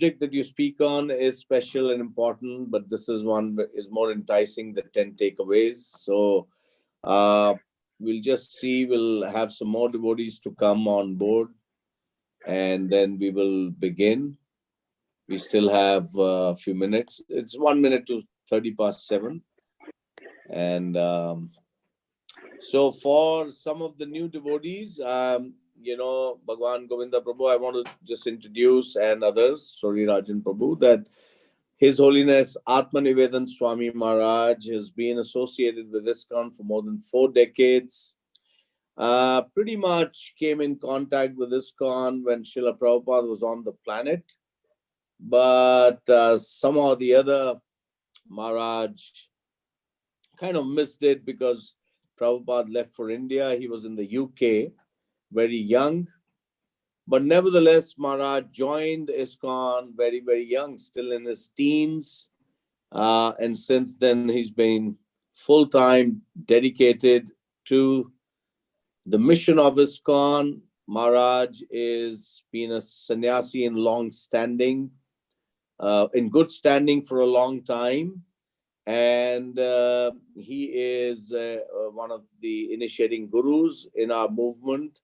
that you speak on is special and important, but this is one that is more enticing, the 10 takeaways. So we'll just see, we'll have some more devotees to come on board, and then we will begin. We still have a few minutes. It's 1 minute to 30 past 7. And so for some of the new devotees, Bhagwan Govinda Prabhu, I want to just introduce, and others, Sori Rajan Prabhu, that His Holiness Atmanivedana Swami Maharaj has been associated with ISKCON for more than 4 decades. Pretty much came in contact with ISKCON when Srila Prabhupada was on the planet. But somehow or the other, Maharaj kind of missed it because Prabhupada left for India. He was in the UK, very young. But nevertheless, Maharaj joined ISKCON very, very young, still in his teens. And since then, he's been full-time dedicated to the mission of ISKCON. Maharaj is been a sannyasi in long standing, in good standing for a long time. And he is one of the initiating gurus in our movement,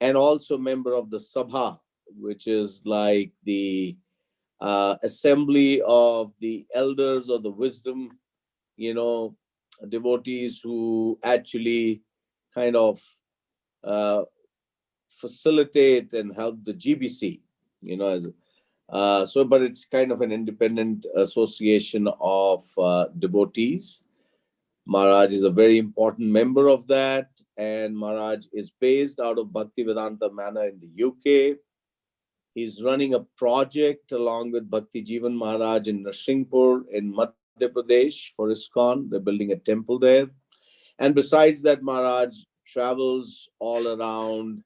and also member of the Sabha, which is like the assembly of the elders or the wisdom, devotees who actually kind of facilitate and help the GBC, but it's kind of an independent association of devotees. Maharaj is a very important member of that, and Maharaj is based out of Bhaktivedanta Manor in the UK. He's running a project along with Bhakti Jivan Maharaj in Narsinghpur in Madhya Pradesh for ISKCON. They're building a temple there. And besides that, Maharaj travels all around,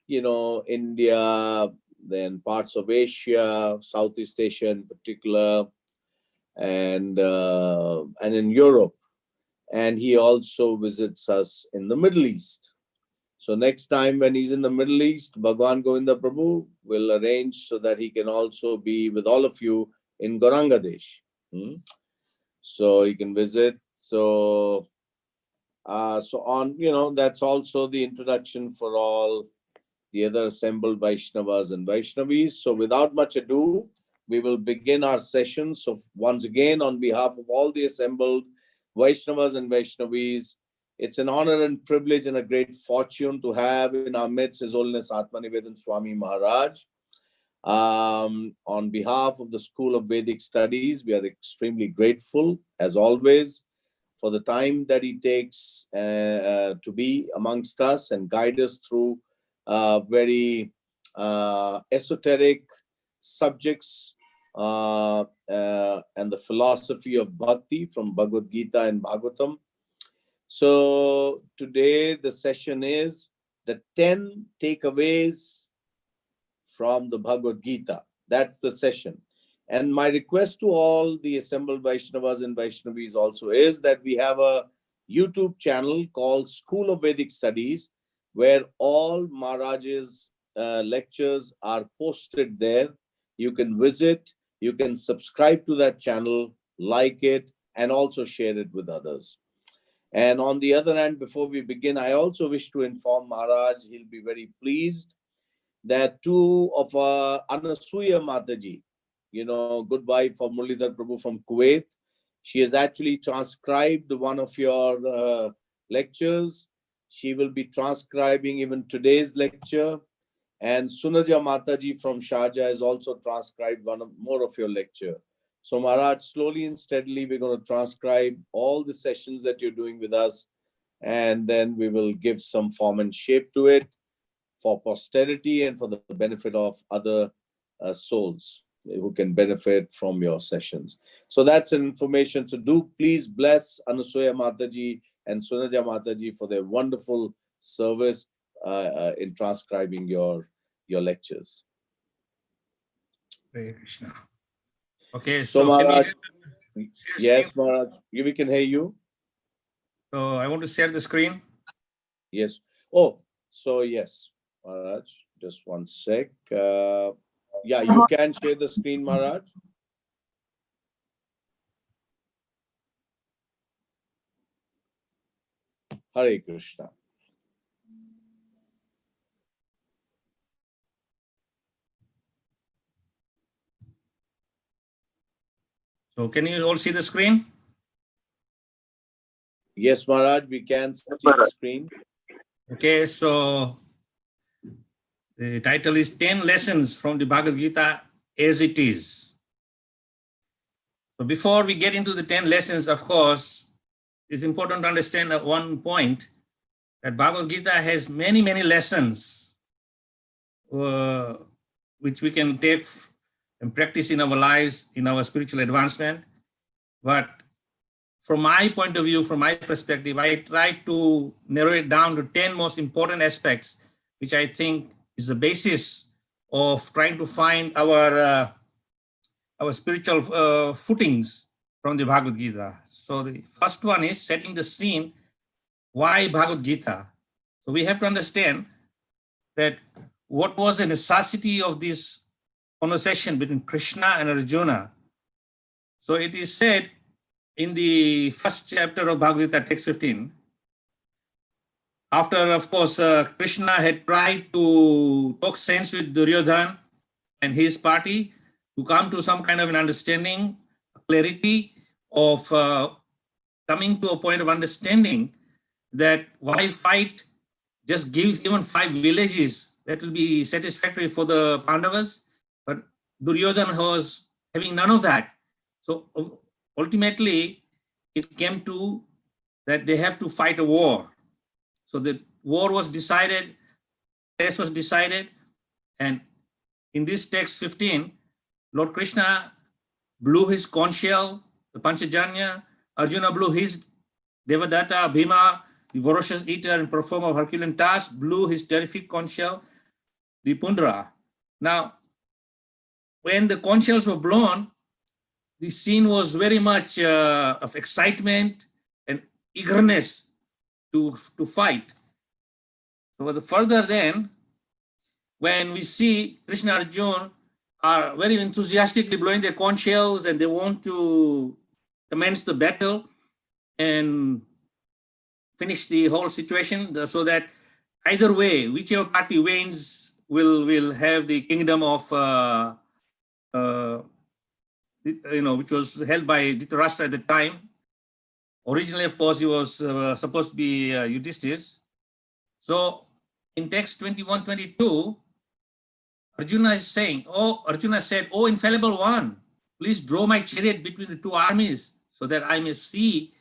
India, then parts of Asia, Southeast Asia in particular, and in Europe. And he also visits us in the Middle East. So next time when he's in the Middle East, Bhagwan Govinda Prabhu will arrange so that he can also be with all of you in Gauranga So he can visit. So that's also the introduction for all the other assembled Vaishnavas and Vaishnavis. So without much ado, we will begin our session. So once again, on behalf of all the assembled Vaishnavas and Vaishnavis, it's an honor and privilege and a great fortune to have in our midst His Holiness Atmanivedana Swami Maharaj. On behalf of the School of Vedic Studies, we are extremely grateful, as always, for the time that he takes to be amongst us and guide us through very esoteric subjects and the philosophy of Bhakti from Bhagavad Gita and Bhagavatam. So today the session is the 10 takeaways from the Bhagavad Gita. That's the session. And my request to all the assembled Vaishnavas and Vaishnavis also is that we have a YouTube channel called School of Vedic Studies, where all Maharaj's lectures are posted there. You can visit, you can subscribe to that channel, like it, and also share it with others. And on the other hand, before we begin, I also wish to inform Maharaj, he'll be very pleased that 2 of Anasuya Mataji, good wife of Mullidhar Prabhu from Kuwait, she has actually transcribed one of your lectures. She will be transcribing even today's lecture. And Sunaja Mataji from Sharjah has also transcribed more of your lecture. So Maharaj, slowly and steadily, we're going to transcribe all the sessions that you're doing with us. And then we will give some form and shape to it for posterity and for the benefit of other souls who can benefit from your sessions. So that's an information. So do please bless Anasuya Mataji and Sunaja Mataji for their wonderful service in transcribing your lectures. Hare Krishna. Okay, so Maharaj, yes, Maharaj, we can hear you. So I want to share the screen. Yes. Oh, so yes, Maharaj, just one sec. Yeah, you can share the screen, Maharaj. Hare Krishna. So can you all see the screen? Yes, Maharaj, we can see the screen. Okay, so the title is 10 Lessons from the Bhagavad Gita as it is. So before we get into the 10 lessons, of course, it's important to understand at one point that Bhagavad Gita has many, many lessons which we can take and practice in our lives, in our spiritual advancement. But from my point of view, from my perspective, I try to narrow it down to 10 most important aspects, which I think is the basis of trying to find our spiritual footings from the Bhagavad Gita. So the first one is setting the scene. Why Bhagavad Gita? So we have to understand that what was the necessity of this conversation between Krishna and Arjuna. So it is said in the first chapter of Bhagavad Gita, text 15, after, of course, Krishna had tried to talk sense with Duryodhana and his party to come to some kind of an understanding, clarity of coming to a point of understanding that why fight, just give even 5 villages, that will be satisfactory for the Pandavas. But Duryodhana was having none of that. So ultimately, it came to that they have to fight a war. So the war was decided, test was decided, and in this text 15, Lord Krishna blew his conch shell, the Panchajanya, Arjuna blew his Devadatta, Bhima, the voracious eater and performer of Herculean tasks, blew his terrific conch shell, the Pundra. Now, when the conch shells were blown, the scene was very much of excitement and eagerness to fight. So further then, when we see Krishna and Arjuna are very enthusiastically blowing their conch shells and they want to commence the battle and finish the whole situation, so that either way, whichever party wins will have the kingdom of which was held by Dhritarashtra at the time. Originally, of course, he was supposed to be Yudhishthir. So in text 21-22, Arjuna is saying, Arjuna said, "Oh, infallible one, please draw my chariot between the two armies so that I may see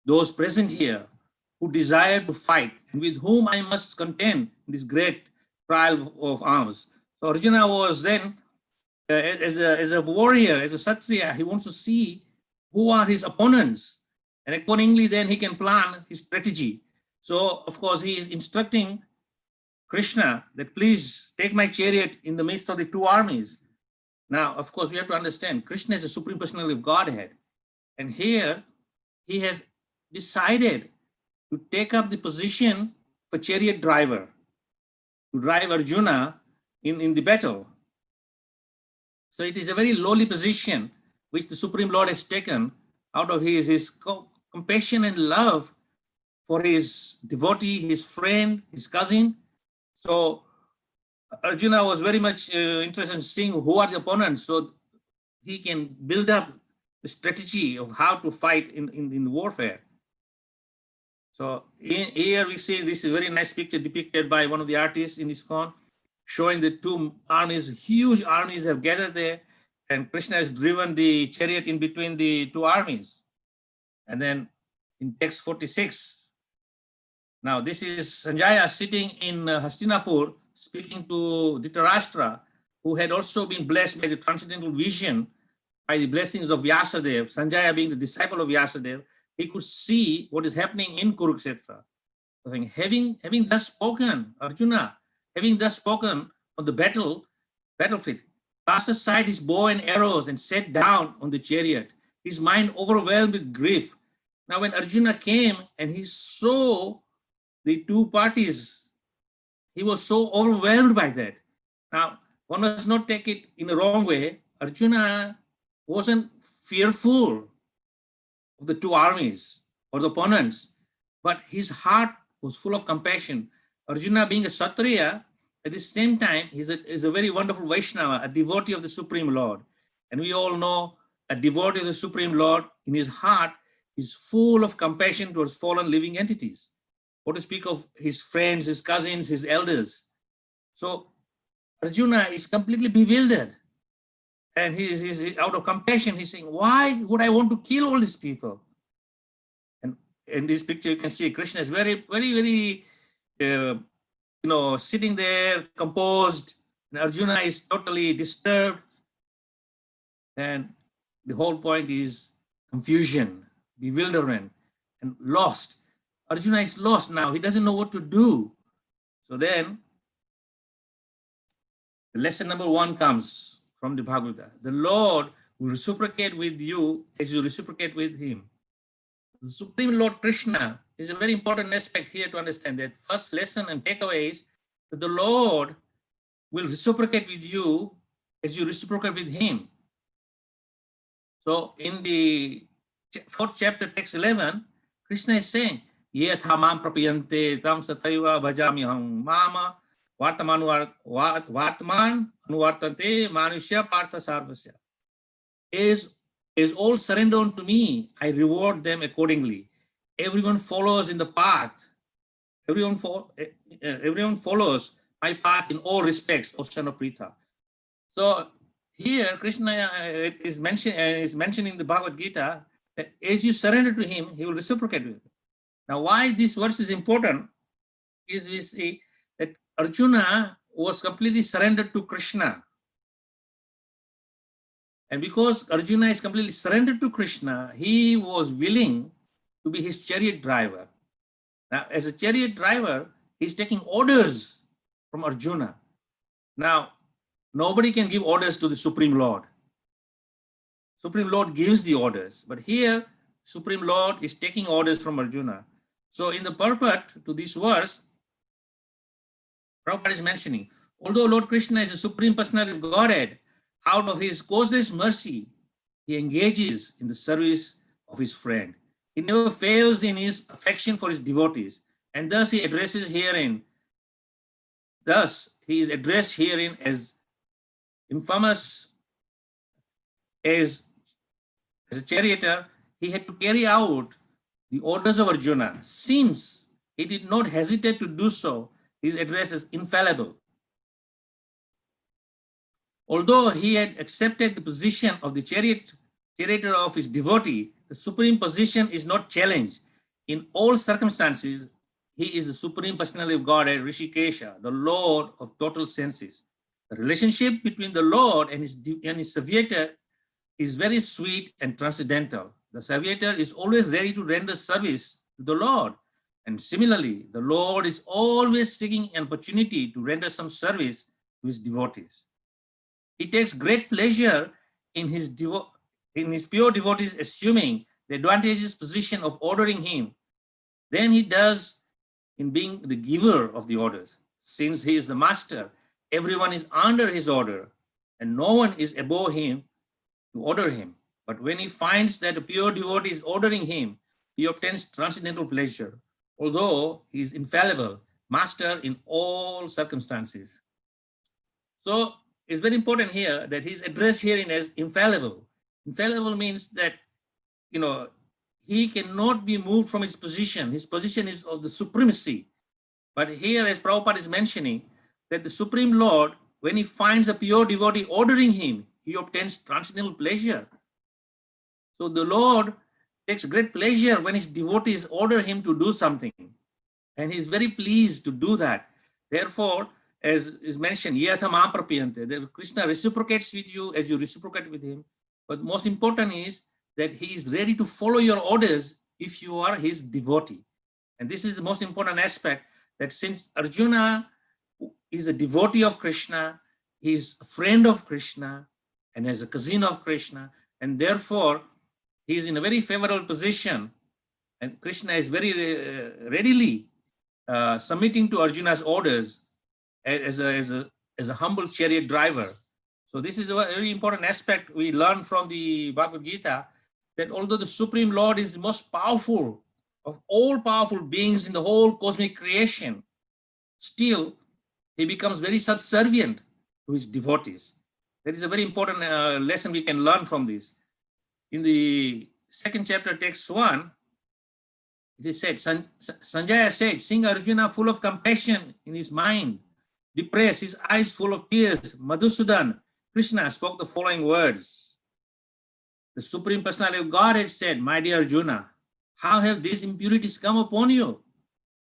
those present here who desire to fight and with whom I must contend in this great trial of arms." So Arjuna was then, as a warrior, as a Kshatriya, he wants to see who are his opponents. And accordingly, then he can plan his strategy. So, of course, he is instructing Krishna that please take my chariot in the midst of the two armies. Now, of course, we have to understand Krishna is the Supreme Personality of Godhead. And here he has decided to take up the position of a chariot driver, to drive Arjuna in the battle. So it is a very lowly position which the Supreme Lord has taken out of his compassion and love for his devotee, his friend, his cousin. So Arjuna was very much interested in seeing who are the opponents, so he can build up the strategy of how to fight in warfare. So here we see this very nice picture depicted by one of the artists in ISKCON, showing the two armies, huge armies have gathered there, and Krishna has driven the chariot in between the two armies. And then in text 46, now this is Sanjaya sitting in Hastinapur speaking to Dhritarashtra, who had also been blessed by the transcendental vision, by the blessings of Vyasadeva. Sanjaya being the disciple of Vyasadeva, he could see what is happening in Kurukshetra. Having thus spoken, Arjuna, having thus spoken on the battlefield, cast aside his bow and arrows and sat down on the chariot, his mind overwhelmed with grief. Now when Arjuna came and he saw the two parties, he was so overwhelmed by that. Now one must not take it in a wrong way. Arjuna wasn't fearful of the two armies or the opponents, but his heart was full of compassion. Arjuna, being a Kshatriya, at the same time, is a very wonderful Vaishnava, a devotee of the Supreme Lord. And we all know a devotee of the Supreme Lord, in his heart, is full of compassion towards fallen living entities. What to speak of his friends, his cousins, his elders. So Arjuna is completely bewildered. And he's out of compassion, he's saying, why would I want to kill all these people? And in this picture, you can see Krishna is very, very, very, sitting there, composed. And Arjuna is totally disturbed. And the whole point is confusion, bewilderment, and lost. Arjuna is lost now. He doesn't know what to do. So then, the lesson number 1 comes from the Bhagavad Gita. The Lord will reciprocate with you as you reciprocate with him. The Supreme Lord Krishna is a very important aspect here to understand. That first lesson and takeaway is that the Lord will reciprocate with you as you reciprocate with him. So in the 4th chapter, text 11, Krishna is saying, Yetha mam prapiyante tam sataiva bhajamiham mama vartaman anuvartante manusya partha sarvasya. Is all surrender unto me, I reward them accordingly. Everyone follows in the path. Everyone follows my path in all respects, O son of Pritha. So here Krishna is mentioning the Bhagavad Gita that as you surrender to him, he will reciprocate with you. Now, why this verse is important is we see that Arjuna was completely surrendered to Krishna. And because Arjuna is completely surrendered to Krishna, he was willing to be his chariot driver. Now, as a chariot driver, he's taking orders from Arjuna. Now, nobody can give orders to the Supreme Lord. Supreme Lord gives the orders. But here, Supreme Lord is taking orders from Arjuna. So in the purport to this verse, Prabhupada is mentioning, although Lord Krishna is the Supreme Personality of Godhead, out of his causeless mercy, he engages in the service of his friend. He never fails in his affection for his devotees, and thus he addresses herein. Thus, he is addressed herein as infamous as a charioteer. He had to carry out the orders of Arjuna. Since he did not hesitate to do so, his address is infallible. Although he had accepted the position of the charioteer of his devotee, the supreme position is not challenged. In all circumstances, he is the Supreme Personality of Godhead, Rishikesha, the Lord of total senses. The relationship between the Lord and his Saviator is very sweet and transcendental. The Saviator is always ready to render service to the Lord. And similarly, the Lord is always seeking an opportunity to render some service to his devotees. He takes great pleasure in his pure devotees assuming the advantageous position of ordering him. Then he does in being the giver of the orders. Since he is the master, everyone is under his order, and no one is above him to order him. But when he finds that a pure devotee is ordering him, he obtains transcendental pleasure, although he is infallible, master in all circumstances. So it's very important here that he's addressed herein as infallible. Infallible means that, he cannot be moved from his position. His position is of the supremacy. But here, as Prabhupada is mentioning, that the Supreme Lord, when he finds a pure devotee ordering him, he obtains transcendental pleasure. So the Lord takes great pleasure when his devotees order him to do something. And he's very pleased to do that. Therefore, as is mentioned, Yatha Mahaprapiyante, Krishna reciprocates with you as you reciprocate with him. But most important is that he is ready to follow your orders if you are his devotee. And this is the most important aspect, that since Arjuna is a devotee of Krishna, he is a friend of Krishna, and as a cousin of Krishna, and therefore he is in a very favorable position, and Krishna is very readily submitting to Arjuna's orders as a as a humble chariot driver. So this is a very important aspect we learn from the Bhagavad Gita, that although the Supreme Lord is the most powerful of all powerful beings in the whole cosmic creation, still he becomes very subservient to his devotees. That is a very important lesson we can learn from this. In the second chapter, text 1, it is said, Sanjaya said, seeing Arjuna full of compassion in his mind, depressed, his eyes full of tears, Madhusudan, Krishna spoke the following words. The Supreme Personality of Godhead said, my dear Arjuna, how have these impurities come upon you?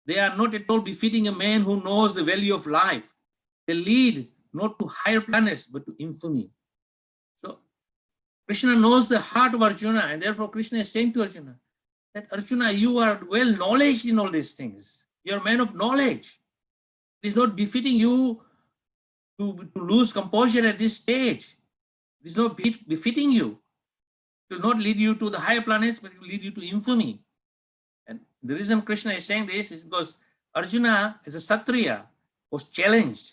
They are not at all befitting a man who knows the value of life. They lead not to higher planets, but to infamy. So Krishna knows the heart of Arjuna, and therefore Krishna is saying to Arjuna, that Arjuna, you are well knowledge in all these things. You are a man of knowledge. It is not befitting you to lose composure at this stage. It is not befitting you. It will not lead you to the higher planets, but it will lead you to infamy. And the reason Krishna is saying this is because Arjuna, as a Kshatriya, was challenged.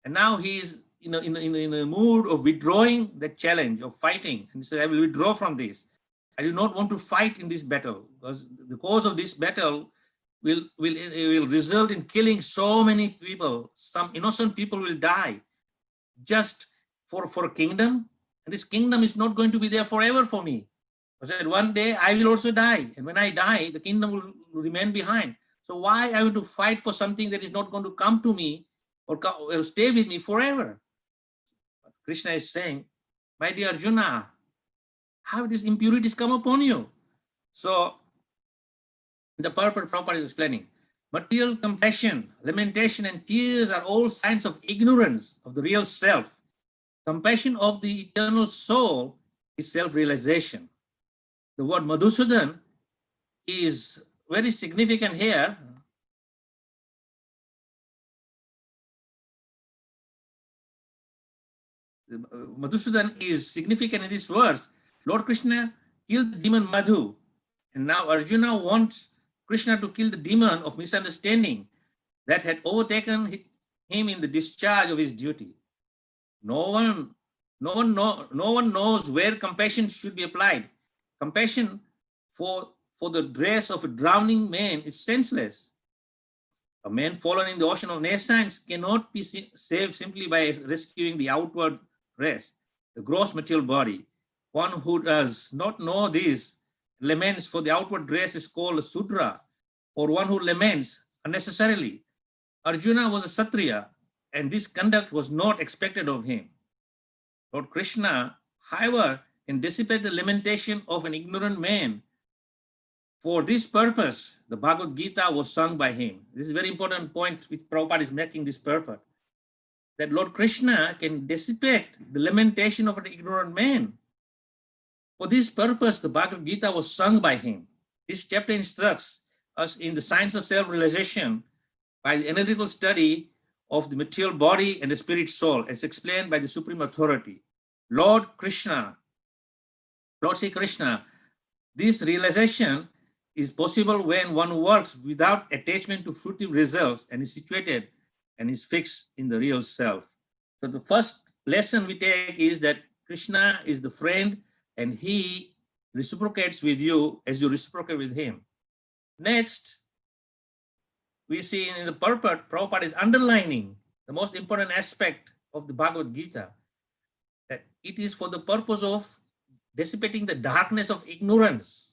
And now he is in a mood of withdrawing that challenge, of fighting. And he said, I will withdraw from this. I do not want to fight in this battle, because the cause of this battle will result in killing so many people. Some innocent people will die just for a kingdom. And this kingdom is not going to be there forever for me. I said, one day I will also die. And when I die, the kingdom will remain behind. So why I want to fight for something that is not going to come to me or stay with me forever? But Krishna is saying, my dear Arjuna, how these impurities come upon you? So the purport Prabhupada is explaining, material compassion, lamentation, and tears are all signs of ignorance of the real self. Compassion of the eternal soul is self-realization. The word Madhusudan is very significant here. Madhusudan is significant in this verse. Lord Krishna killed the demon Madhu, and now Arjuna wants Krishna to kill the demon of misunderstanding that had overtaken him in the discharge of his duty. No one knows where compassion should be applied. Compassion for the dress of a drowning man is senseless. A man fallen in the ocean of nescience cannot be saved simply by rescuing the outward dress, the gross material body. One who does not know this laments for the outward dress is called a Sudra, or one who laments unnecessarily. Arjuna was a Kshatriya, and this conduct was not expected of him. Lord Krishna, however, can dissipate the lamentation of an ignorant man. For this purpose, the Bhagavad Gita was sung by him. This is a very important point which Prabhupada is making this purport, that Lord Krishna can dissipate the lamentation of an ignorant man. For this purpose, the Bhagavad Gita was sung by him. This chapter instructs us in the science of self-realization by the analytical study of the material body and the spirit soul, as explained by the Supreme Authority, Lord Krishna, Lord Sri Krishna. This realization is possible when one works without attachment to fruitive results and is situated and is fixed in the real self. So the first lesson we take is that Krishna is the friend, and he reciprocates with you as you reciprocate with him. Next, we see in the purport, Prabhupada is underlining the most important aspect of the Bhagavad Gita, that it is for the purpose of dissipating the darkness of ignorance,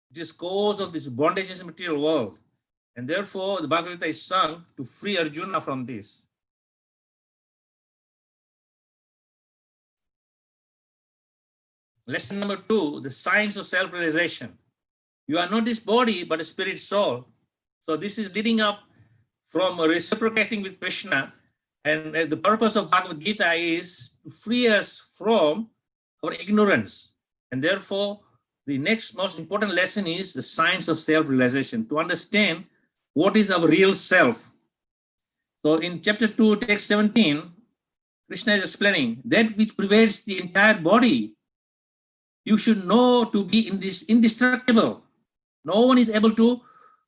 which is cause of this bondage in the material world. And therefore, the Bhagavad Gita is sung to free Arjuna from this. Lesson number 2, the science of self-realization. You are not this body, but a spirit soul. So this is leading up from reciprocating with Krishna. And the purpose of Bhagavad Gita is to free us from our ignorance. And therefore, the next most important lesson is the science of self-realization, to understand what is our real self. So in chapter 2, text 17, Krishna is explaining that which pervades the entire body, you should know to be indestructible. No one is able to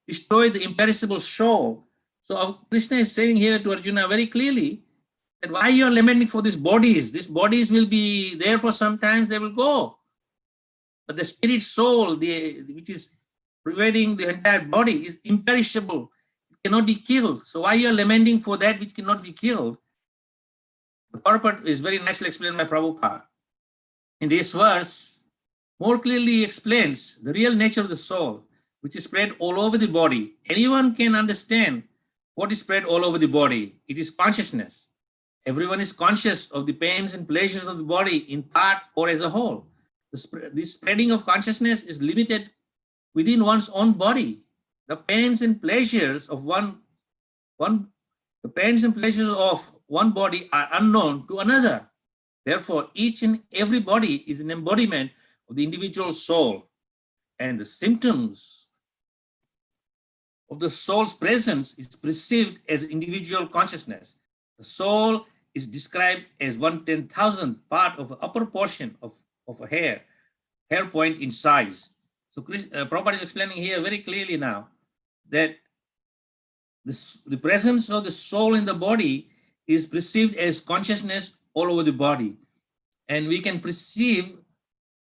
destroy the imperishable soul. So Krishna is saying here to Arjuna very clearly that why you are lamenting for these bodies? These bodies will be there for some time, they will go. But the spirit soul, which is pervading the entire body, is imperishable. It cannot be killed. So why you are lamenting for that which cannot be killed? The purport is very nicely explained by Prabhupada. In this verse, more clearly explains the real nature of the soul, which is spread all over the body. Anyone can understand what is spread all over the body. It is consciousness. Everyone is conscious of the pains and pleasures of the body in part or as a whole. This spreading of consciousness is limited within one's own body. The pains and pleasures of one body are unknown to another. Therefore, each and every body is an embodiment of the individual soul, and the symptoms of the soul's presence is perceived as individual consciousness. The soul is described as 1/10,000th part of the upper portion of a hair point in size. So Prabhupada is explaining here very clearly now that the presence of the soul in the body is perceived as consciousness all over the body. And we can perceive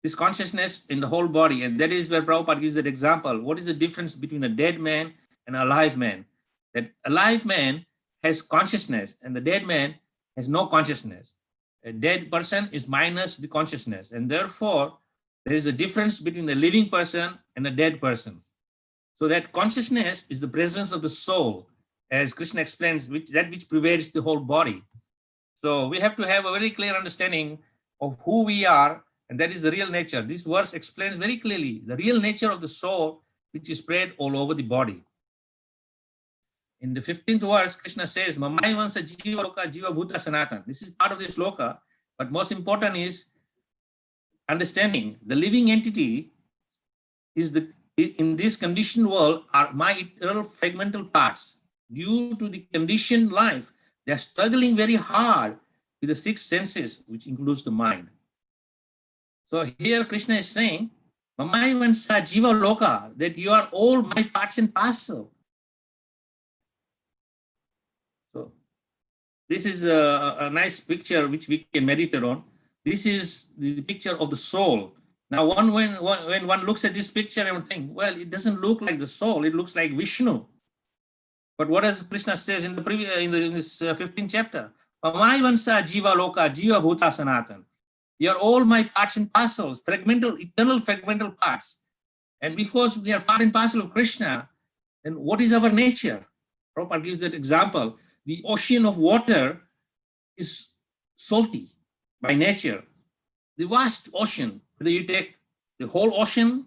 this consciousness in the whole body. And that is where Prabhupada gives that example. What is the difference between a dead man and a alive man? That a live man has consciousness and the dead man has no consciousness. A dead person is minus the consciousness. And therefore, there is a difference between the living person and a dead person. So that consciousness is the presence of the soul, as Krishna explains, that which pervades the whole body. So we have to have a very clear understanding of who we are, and that is the real nature. This verse explains very clearly the real nature of the soul, which is spread all over the body. In the 15th verse, Krishna says, Mamai vansa jiva loka jiva bhuta sanatan. This is part of this sloka, but most important is understanding the living entity is in this conditioned world are my eternal fragmental parts. Due to the conditioned life, they are struggling very hard with the six senses, which includes the mind. So here Krishna is saying, Mamai vansa jiva loka, that you are all my parts and parcel. So this is a nice picture which we can meditate on. This is the picture of the soul. Now, when one looks at this picture and one think, well, it doesn't look like the soul, it looks like Vishnu. But what does Krishna says in this 15th chapter? Mamai vansa jiva loka jiva bhuta sanatan. You are all my parts and parcels, eternal fragmental parts. And because we are part and parcel of Krishna, then what is our nature? Prabhupada gives that example. The ocean of water is salty by nature. The vast ocean, whether you take the whole ocean,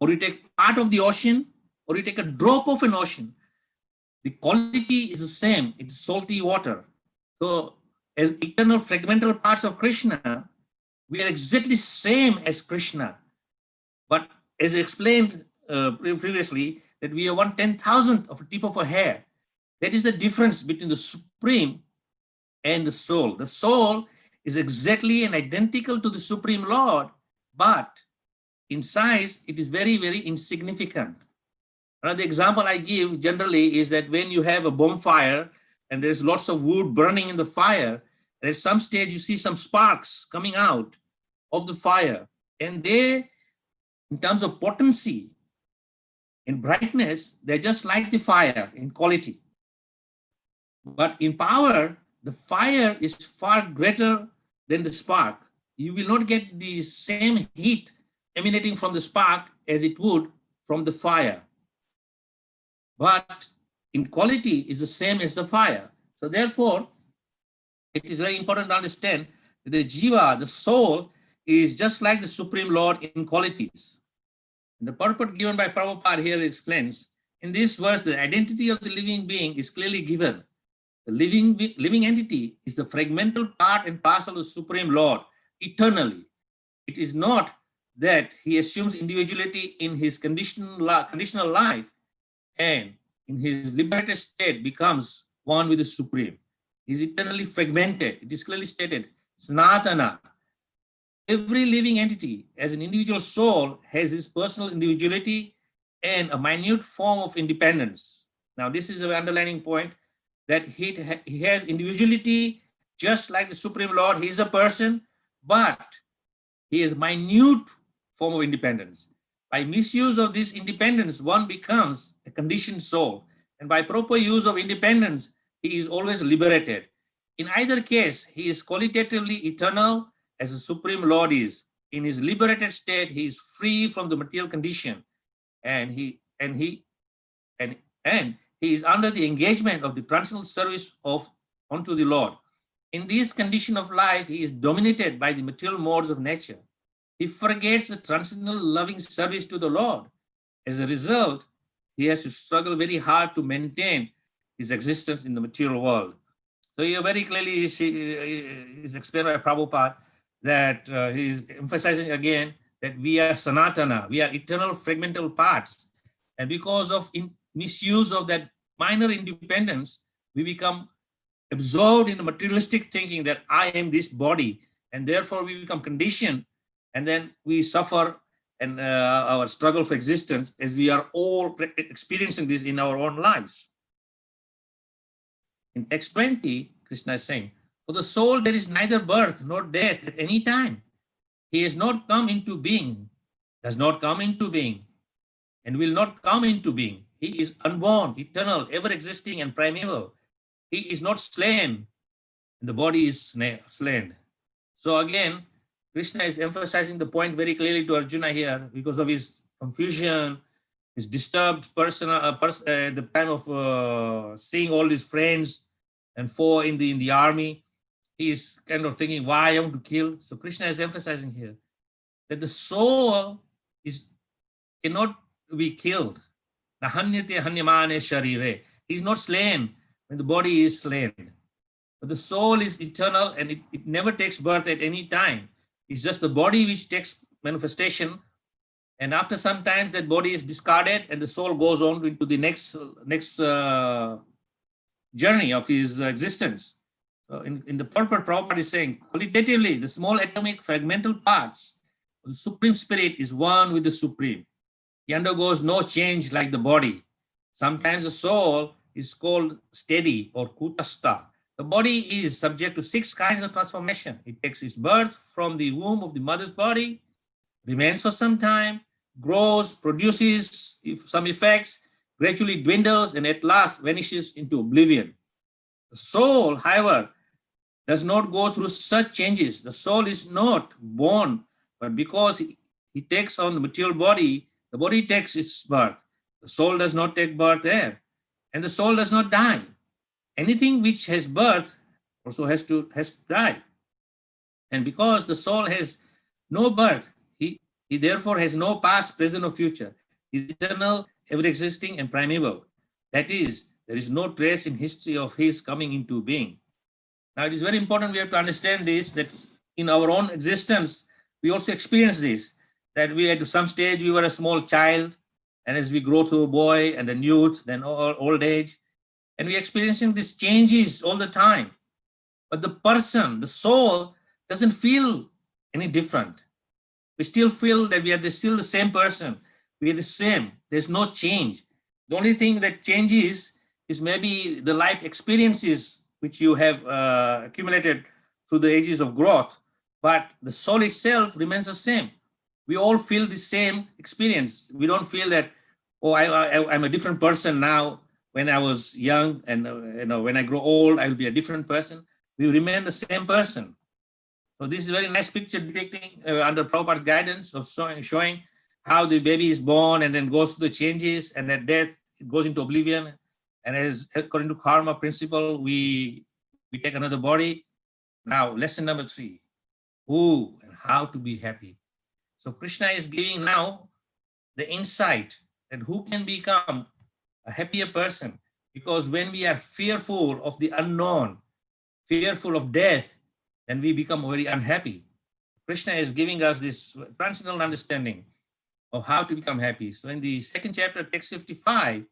or you take part of the ocean, or you take a drop of an ocean, the quality is the same. It's salty water. So as eternal fragmental parts of Krishna, we are exactly same as Krishna. But as explained previously, that we are 1/10,000th of a tip of a hair. That is the difference between the Supreme and the soul. The soul is exactly and identical to the Supreme Lord, but in size, it is very, very insignificant. Another example I give generally is that when you have a bonfire and there's lots of wood burning in the fire, and at some stage you see some sparks coming out of the fire, and they, in terms of potency, in brightness, they're just like the fire in quality. But in power, the fire is far greater than the spark. You will not get the same heat emanating from the spark as it would from the fire. But in quality is the same as the fire. So therefore, it is very important to understand that the jiva, the soul, is just like the Supreme Lord in qualities. And the purport given by Prabhupada here explains, in this verse, the identity of the living being is clearly given. The living entity is the fragmental part and parcel of the Supreme Lord eternally. It is not that he assumes individuality in his conditional life and in his liberated state becomes one with the Supreme. He is eternally fragmented. It is clearly stated, Sanatana. Every living entity as an individual soul has his personal individuality and a minute form of independence. Now, this is the underlining point. that he has individuality just like the Supreme Lord. He is a person, but he is minute form of independence. By misuse of this independence, one becomes a conditioned soul. And by proper use of independence, he is always liberated. In either case, he is qualitatively eternal as the Supreme Lord is. In his liberated state, he is free from the material condition, and he is under the engagement of the transcendental service unto the Lord. In this condition of life, he is dominated by the material modes of nature. He forgets the transcendental loving service to the Lord. As a result, he has to struggle very hard to maintain his existence in the material world. So here very clearly is explained by Prabhupada that he is emphasizing again that we are Sanatana, we are eternal fragmental parts. And because of misuse of that minor independence, we become absorbed in the materialistic thinking that I am this body, and therefore we become conditioned, and then we suffer and our struggle for existence, as we are all experiencing this in our own lives. In text 20, Krishna is saying, for the soul there is neither birth nor death at any time. He has not come into being, does not come into being, and will not come into being. He is unborn, eternal, ever-existing, and primeval. He is not slain, and the body is slain. So again, Krishna is emphasizing the point very clearly to Arjuna here because of his confusion, his disturbed personal at the time of seeing all his friends and foe in the army. He's kind of thinking, why I want to kill? So Krishna is emphasizing here that the soul cannot be killed. Nahanyate hanyamane sharire. He's not slain when the body is slain. But the soul is eternal, and it never takes birth at any time. It's just the body which takes manifestation. And after some time, that body is discarded and the soul goes on into the next journey of his existence. So in the purport, Prabhupada is saying, qualitatively, the small atomic fragmental parts of the Supreme Spirit is one with the Supreme. He undergoes no change like the body. Sometimes the soul is called steady or kutastha. The body is subject to 6 kinds of transformation. It takes its birth from the womb of the mother's body, remains for some time, grows, produces some effects, gradually dwindles, and at last vanishes into oblivion. The soul, however, does not go through such changes. The soul is not born, but because he takes on the material body, the body takes its birth. The soul does not take birth there, and the soul does not die. Anything which has birth also has to die. And because the soul has no birth, he therefore has no past, present, or future. He is eternal, ever-existing, and primeval. That is, there is no trace in history of his coming into being. Now, it is very important we have to understand this, that in our own existence, we also experience this, that we at some stage, we were a small child, and as we grow to a boy and then youth, then old age, and we're experiencing these changes all the time. But the person, the soul, doesn't feel any different. We still feel that we are still the same person. We are the same. There's no change. The only thing that changes is maybe the life experiences which you have accumulated through the ages of growth. But the soul itself remains the same. We all feel the same experience. We don't feel that, oh, I'm a different person now when I was young, and when I grow old, I will be a different person. We remain the same person. So this is a very nice picture depicting under Prabhupada's guidance of showing how the baby is born and then goes through the changes, and at death, it goes into oblivion. And as according to karma principle, we take another body. Now, lesson number 3, who and how to be happy. So Krishna is giving now the insight that who can become a happier person, because when we are fearful of the unknown, fearful of death, then we become very unhappy. Krishna is giving us this transcendental understanding of how to become happy. So in the 2nd chapter, text 55,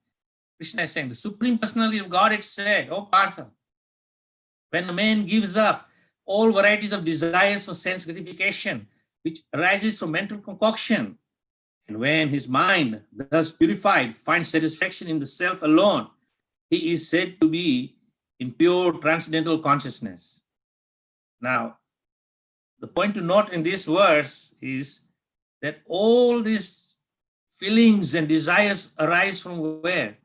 Krishna is saying, the Supreme Personality of Godhead said, "O Partha, when a man gives up all varieties of desires for sense gratification, which arises from mental concoction, and when his mind, thus purified, finds satisfaction in the self alone, he is said to be in pure transcendental consciousness. Now, the point to note in this verse is that all these feelings and desires arise from where?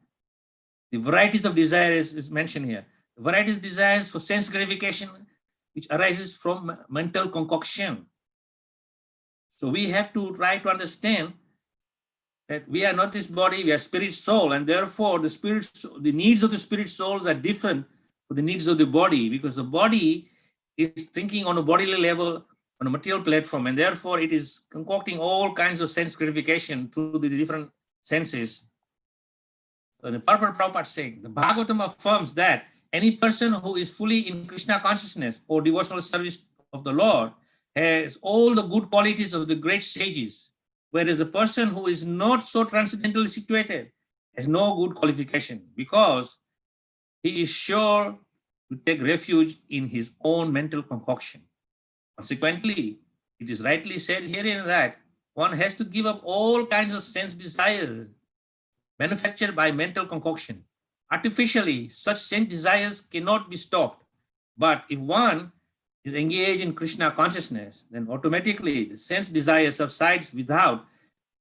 The varieties of desires is mentioned here. The varieties of desires for sense gratification, which arises from mental concoction. So we have to try to understand that we are not this body, we are spirit soul, and therefore the needs of the spirit souls are different from the needs of the body, because the body is thinking on a bodily level, on a material platform, and therefore it is concocting all kinds of sense gratification through the different senses. So the purport Prabhupada is saying, the Bhagavatam affirms that any person who is fully in Krishna consciousness or devotional service of the Lord has all the good qualities of the great sages, whereas a person who is not so transcendentally situated has no good qualification, because he is sure to take refuge in his own mental concoction. Consequently, it is rightly said herein that one has to give up all kinds of sense desires manufactured by mental concoction. Artificially, such sense desires cannot be stopped. But if one is engaged in Krishna consciousness, then automatically the sense desire subsides without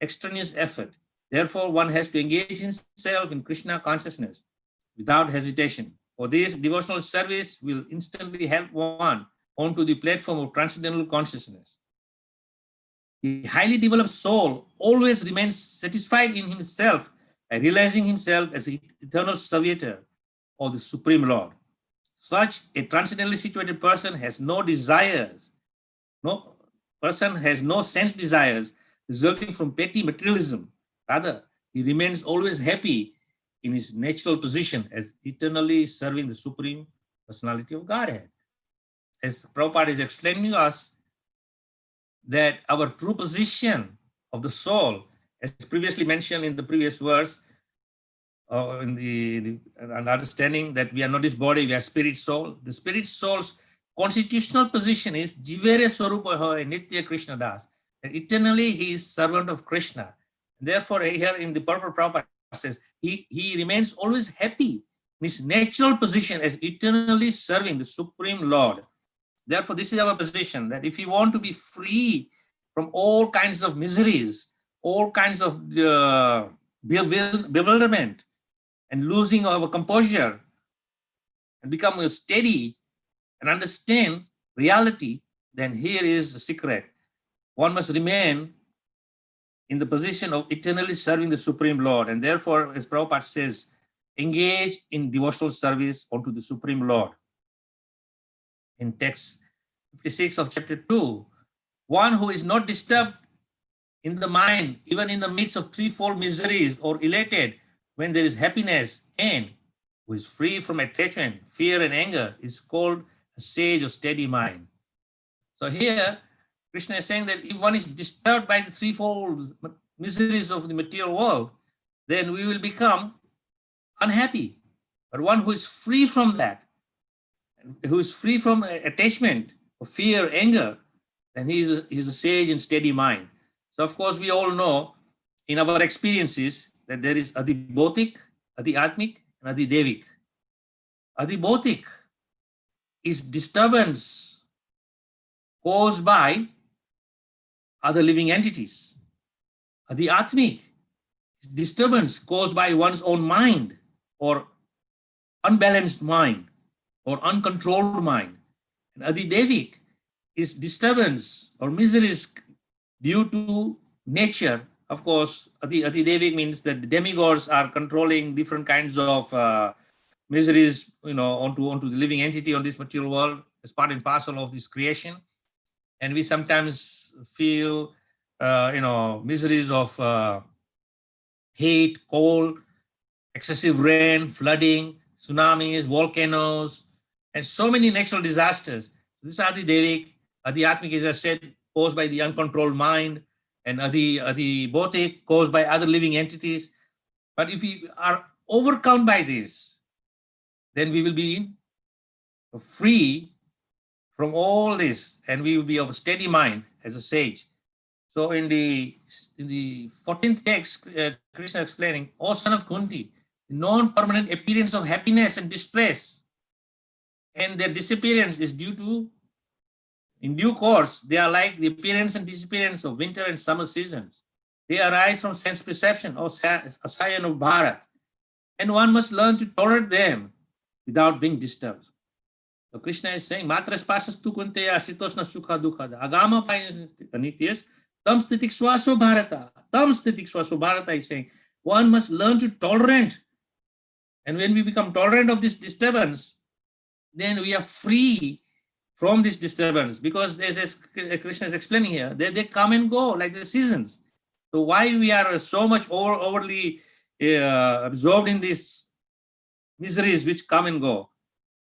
extraneous effort. Therefore, one has to engage himself in Krishna consciousness without hesitation. For this, devotional service will instantly help one onto the platform of transcendental consciousness. The highly developed soul always remains satisfied in himself by realizing himself as the eternal servitor of the Supreme Lord. Such a transcendentally situated person has no desires, no person has no sense desires resulting from petty materialism. Rather, he remains always happy in his natural position as eternally serving the Supreme Personality of Godhead. As Prabhupada is explaining to us that our true position of the soul, as previously mentioned in the previous verse, in the understanding that we are not this body, we are spirit soul. The spirit soul's constitutional position is Jivere Swarupa Hoy Nitya Krishna Das. And eternally he is servant of Krishna. Therefore, here in the purport Prabhupada says, he remains always happy in his natural position as eternally serving the Supreme Lord. Therefore, this is our position, that if you want to be free from all kinds of miseries, all kinds of bewilderment, and losing our composure, and become steady and understand reality, then here is the secret. One must remain in the position of eternally serving the Supreme Lord. And therefore, as Prabhupada says, engage in devotional service unto the Supreme Lord. In text 56 of chapter 2, one who is not disturbed in the mind, even in the midst of threefold miseries, or elated when there is happiness, and who is free from attachment, fear, and anger, is called a sage of steady mind. So here, Krishna is saying that if one is disturbed by the threefold miseries of the material world, then we will become unhappy. But one who is free from that, who is free from attachment, of fear, anger, then he is a sage in steady mind. So of course, we all know in our experiences that there is Adibhotik, Adhyatmic, and Adidevic. Adibhotik is disturbance caused by other living entities. Adhyatmic is disturbance caused by one's own mind, or unbalanced mind, or uncontrolled mind. And Adidevic is disturbance or miseries due to nature. Of course, Adidevic means that the demigods are controlling different kinds of miseries, onto the living entity on this material world as part and parcel of this creation. And we sometimes feel, miseries of heat, cold, excessive rain, flooding, tsunamis, volcanoes, and so many natural disasters. This is Adidevic. Adhyatmic, as I said, caused by the uncontrolled mind, and Adibhotik caused by other living entities. But if we are overcome by this, then we will be free from all this, and we will be of a steady mind as a sage. So in the 14th text, Krishna explaining, O son of Kunti, the non-permanent appearance of happiness and distress and their disappearance is due to, in due course, they are like the appearance and disappearance of winter and summer seasons. They arise from sense perception or scion of Bharat, and one must learn to tolerate them without being disturbed. So Krishna is saying, Matras pasas tu kunteya asitosna sukha dukkha agama nityas tam stitik swaso bharata. Tam stitik swaso bharata is saying, one must learn to tolerate. And when we become tolerant of this disturbance, then we are free from this disturbance, because as Krishna is explaining here, they come and go like the seasons. So why we are so much overly absorbed in these miseries which come and go?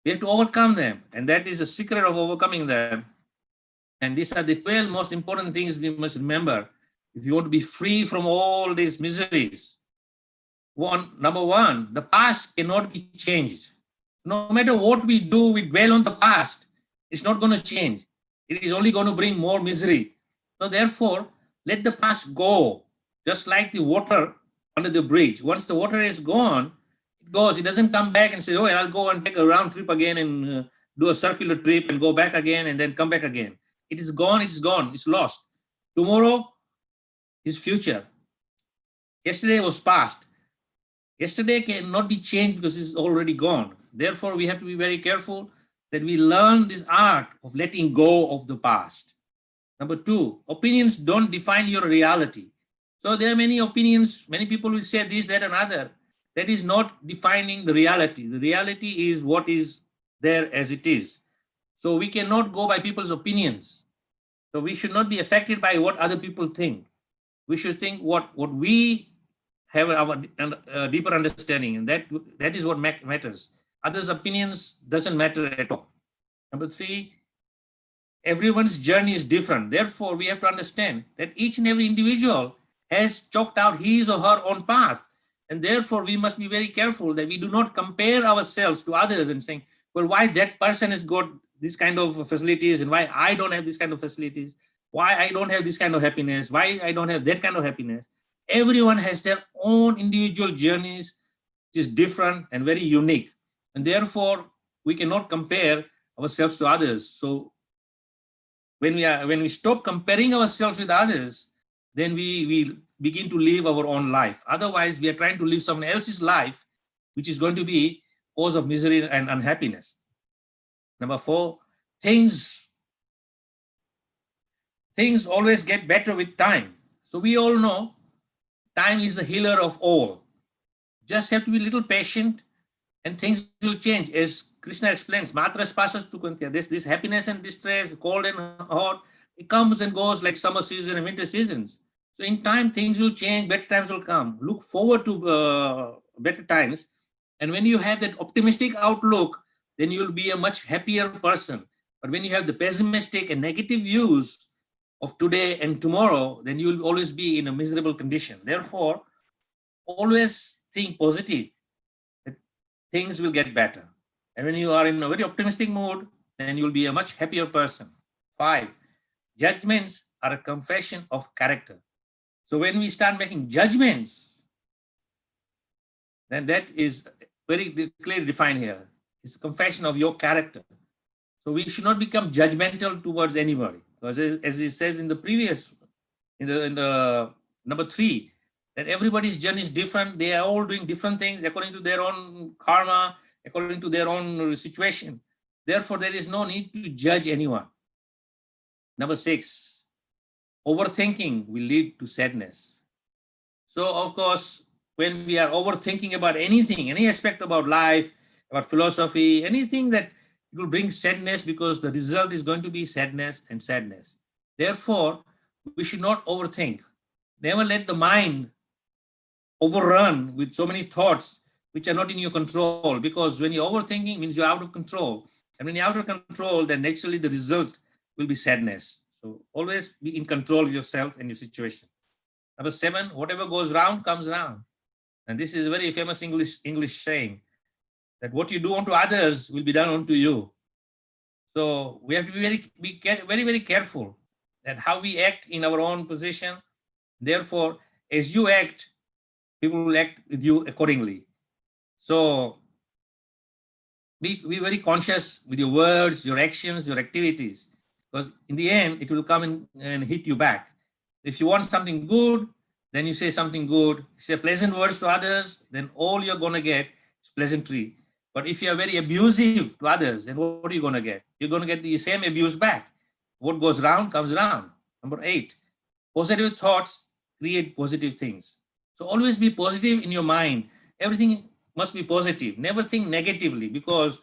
We have to overcome them, and that is the secret of overcoming them. And these are the 12 most important things we must remember if you want to be free from all these miseries. Number one, the past cannot be changed. No matter what we do, we dwell on the past. It's not going to change. It is only going to bring more misery. So therefore, let the past go, just like the water under the bridge. Once the water is gone, it goes. It doesn't come back and say, oh, I'll go and take a round trip again and do a circular trip and go back again and then come back again. It is gone, it's gone, it's lost. Tomorrow is future. Yesterday was past. Yesterday cannot be changed because it's already gone. Therefore, we have to be very careful that we learn this art of letting go of the past. Number two, opinions don't define your reality. So there are many opinions, many people will say this, that, and other. That is not defining the reality. The reality is what is there as it is. So we cannot go by people's opinions. So we should not be affected by what other people think. We should think what we have our deeper understanding, and that is what matters. Others' opinions doesn't matter at all. Number three, everyone's journey is different. Therefore, we have to understand that each and every individual has chalked out his or her own path. And therefore, we must be very careful that we do not compare ourselves to others and saying, well, why that person has got this kind of facilities and why I don't have this kind of facilities, why I don't have this kind of happiness, why I don't have that kind of happiness. Everyone has their own individual journeys, which is different and very unique. And therefore, we cannot compare ourselves to others. So when we stop comparing ourselves with others, then we begin to live our own life. Otherwise, we are trying to live someone else's life, which is going to be cause of misery and unhappiness. Number four, things always get better with time. So we all know time is the healer of all. Just have to be a little patient and things will change. As Krishna explains, matras pasas tu kunteya. This happiness and distress, cold and hot, it comes and goes like summer season and winter seasons. So in time, things will change, better times will come. Look forward to better times. And when you have that optimistic outlook, then you'll be a much happier person. But when you have the pessimistic and negative views of today and tomorrow, then you'll always be in a miserable condition. Therefore, always think positive, that things will get better. And when you are in a very optimistic mood, then you'll be a much happier person. 5, judgments are a confession of character. So when we start making judgments, then that is very clearly defined here. It's a confession of your character. So we should not become judgmental towards anybody. Because as it says in the previous, in the number 3, that everybody's journey is different. They are all doing different things according to their own karma, according to their own situation. Therefore, there is no need to judge anyone. Number 6, overthinking will lead to sadness. So, of course, when we are overthinking about anything, any aspect about life, about philosophy, anything that will bring sadness, because the result is going to be sadness and sadness. Therefore, we should not overthink. Never let the mind overrun with so many thoughts which are not in your control, because when you're overthinking, means you're out of control. And when you're out of control, then naturally the result will be sadness. So always be in control of yourself and your situation. Number 7, whatever goes round comes round. And this is a very famous English saying, that what you do unto others will be done unto you. So we have to be very careful that how we act in our own position. Therefore, as you act, people will act with you accordingly. So be very conscious with your words, your actions, your activities, because in the end, it will come and hit you back. If you want something good, then you say something good. Say pleasant words to others, then all you're going to get is pleasantry. But if you're very abusive to others, then what are you going to get? You're going to get the same abuse back. What goes round comes round. Number 8, positive thoughts create positive things. So always be positive in your mind. Everything must be positive. Never think negatively, because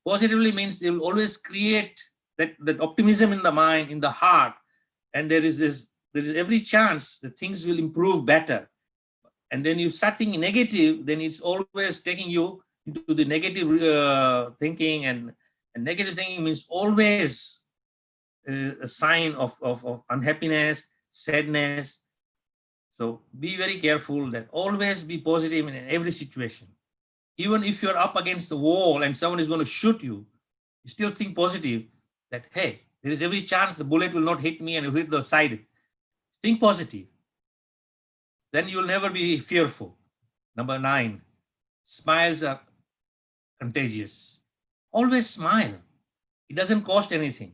positively means they will always create that optimism in the mind, in the heart, and there is every chance that things will improve better. And then you start thinking negative, then it's always taking you into the negative thinking, and negative thinking means always a sign of unhappiness, sadness. So be very careful that always be positive in every situation. Even if you're up against the wall and someone is going to shoot you, you still think positive that, hey, there is every chance the bullet will not hit me and it will hit the side. Think positive. Then you'll never be fearful. Number 9, smiles are contagious. Always smile. It doesn't cost anything.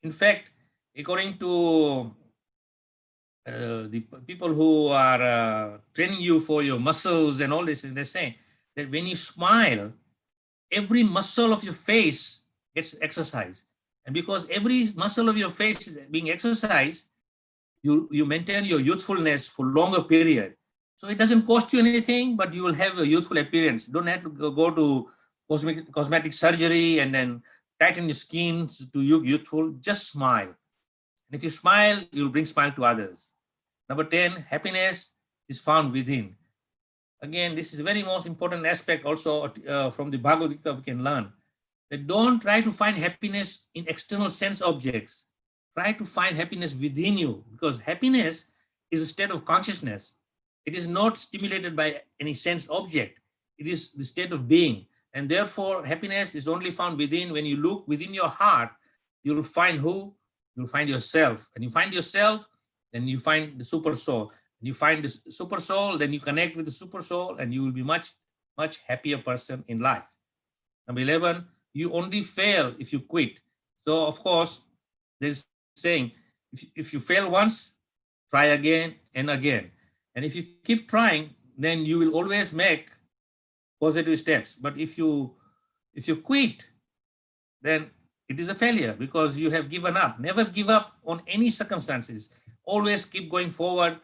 In fact, according to the people who are training you for your muscles and all this, they're saying that when you smile, every muscle of your face gets exercised. And because every muscle of your face is being exercised, you maintain your youthfulness for longer period. So it doesn't cost you anything, but you will have a youthful appearance. You don't have to go to cosmetic surgery and then tighten your skin to look youthful. Just smile. And if you smile, you'll bring smile to others. Number 10, happiness is found within. Again, this is the very most important aspect also from the Bhagavad Gita we can learn. That don't try to find happiness in external sense objects. Try to find happiness within you, because happiness is a state of consciousness. It is not stimulated by any sense object. It is the state of being. And therefore, happiness is only found within. When you look within your heart, you'll find who? You'll find yourself. And you find yourself, then you find the super soul. You find the super soul, then you connect with the super soul, and you will be much, much happier person in life. Number 11, you only fail if you quit. So, of course, there's saying, if you fail once, try again and again. And if you keep trying, then you will always make positive steps. But if you quit, then it is a failure, because you have given up. Never give up on any circumstances. Always keep going forward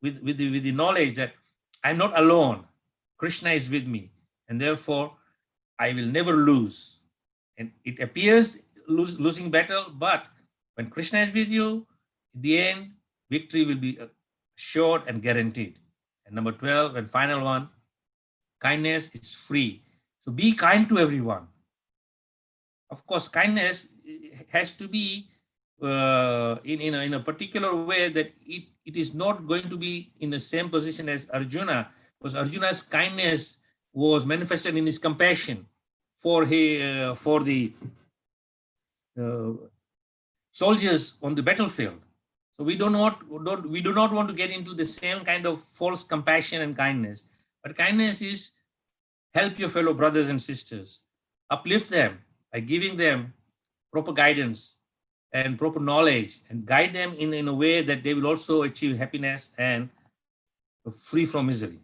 with the knowledge that I'm not alone. Krishna is with me, and therefore I will never lose. And it appears losing battle, but when Krishna is with you, in the end, victory will be assured and guaranteed. And number 12, and final one, kindness is free. So be kind to everyone. Of course, kindness has to be in a particular way, that it is not going to be in the same position as Arjuna, because Arjuna's kindness was manifested in his compassion for the soldiers on the battlefield. So we do not want to get into the same kind of false compassion and kindness. But kindness is help your fellow brothers and sisters, uplift them by giving them proper guidance and proper knowledge, and guide them in a way that they will also achieve happiness and free from misery.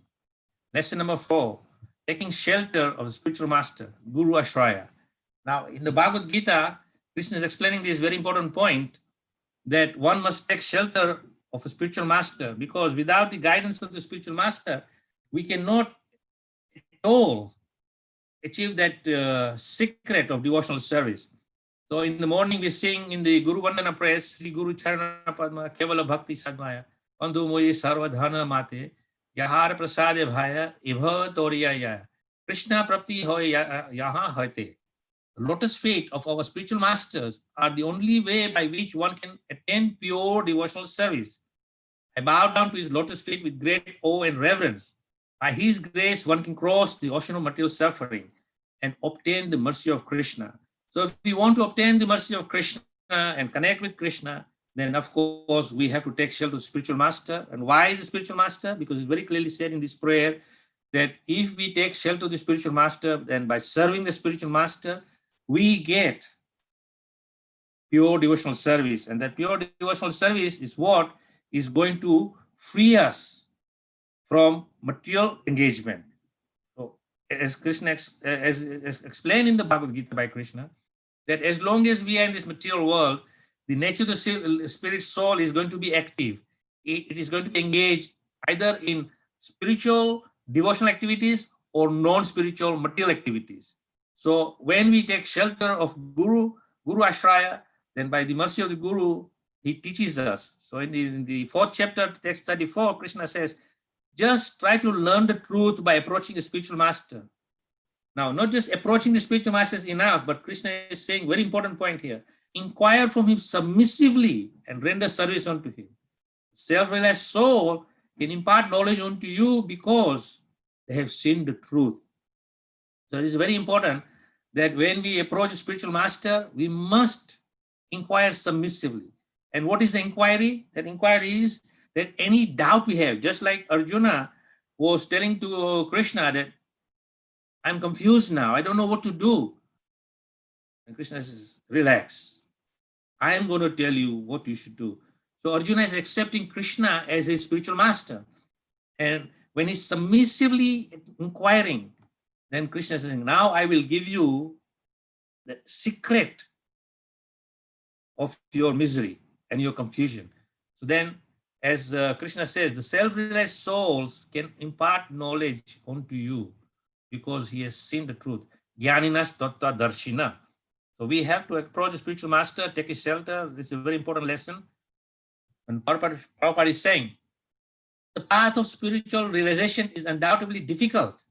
Lesson number 4, taking shelter of the spiritual master, Guru Ashrae. Now, in the Bhagavad Gita, Krishna is explaining this very important point, that one must take shelter of a spiritual master, because without the guidance of the spiritual master, we cannot at all achieve that secret of devotional service. So in the morning we sing in the Guru Vandana prayer, Sri Guru Charana Padma Kevala Bhakti Sadmaya, Bandhu Moye Sarvadhana Mate, Yahar Prasade Bhaya, Ibha Toriya Ya, Krishna Prapti Hoy Yaha Hoite. Lotus feet of our spiritual masters are the only way by which one can attain pure devotional service. I bow down to his lotus feet with great awe and reverence. By his grace, one can cross the ocean of material suffering and obtain the mercy of Krishna. So if we want to obtain the mercy of Krishna and connect with Krishna, then of course we have to take shelter of the spiritual master. And why the spiritual master? Because it's very clearly said in this prayer, that if we take shelter of the spiritual master, then by serving the spiritual master, we get pure devotional service. And that pure devotional service is what is going to free us from material engagement. So, as Krishna, as explained in the Bhagavad Gita by Krishna, that as long as we are in this material world, the nature of the spirit soul is going to be active. It is going to be engaged either in spiritual devotional activities or non-spiritual material activities. So when we take shelter of Guru Ashrae, then by the mercy of the Guru, he teaches us. So in the 4th chapter, text 34, Krishna says, just try to learn the truth by approaching a spiritual master. Now, not just approaching the spiritual master is enough, but Krishna is saying, very important point here, inquire from him submissively and render service unto him. Self-realized soul can impart knowledge unto you because they have seen the truth. So it is very important that when we approach a spiritual master, we must inquire submissively. And what is the inquiry? That inquiry is that any doubt we have, just like Arjuna was telling to Krishna that I'm confused now, I don't know what to do. And Krishna says, relax. I am going to tell you what you should do. So Arjuna is accepting Krishna as his spiritual master. And when he's submissively inquiring, then Krishna is saying, now I will give you the secret of your misery and your confusion. So then, as Krishna says, the self-realized souls can impart knowledge unto you because he has seen the truth. Jnaninas tattva darshina. So we have to approach a spiritual master, take his shelter. This is a very important lesson. And Prabhupada is saying, the path of spiritual realization is undoubtedly difficult.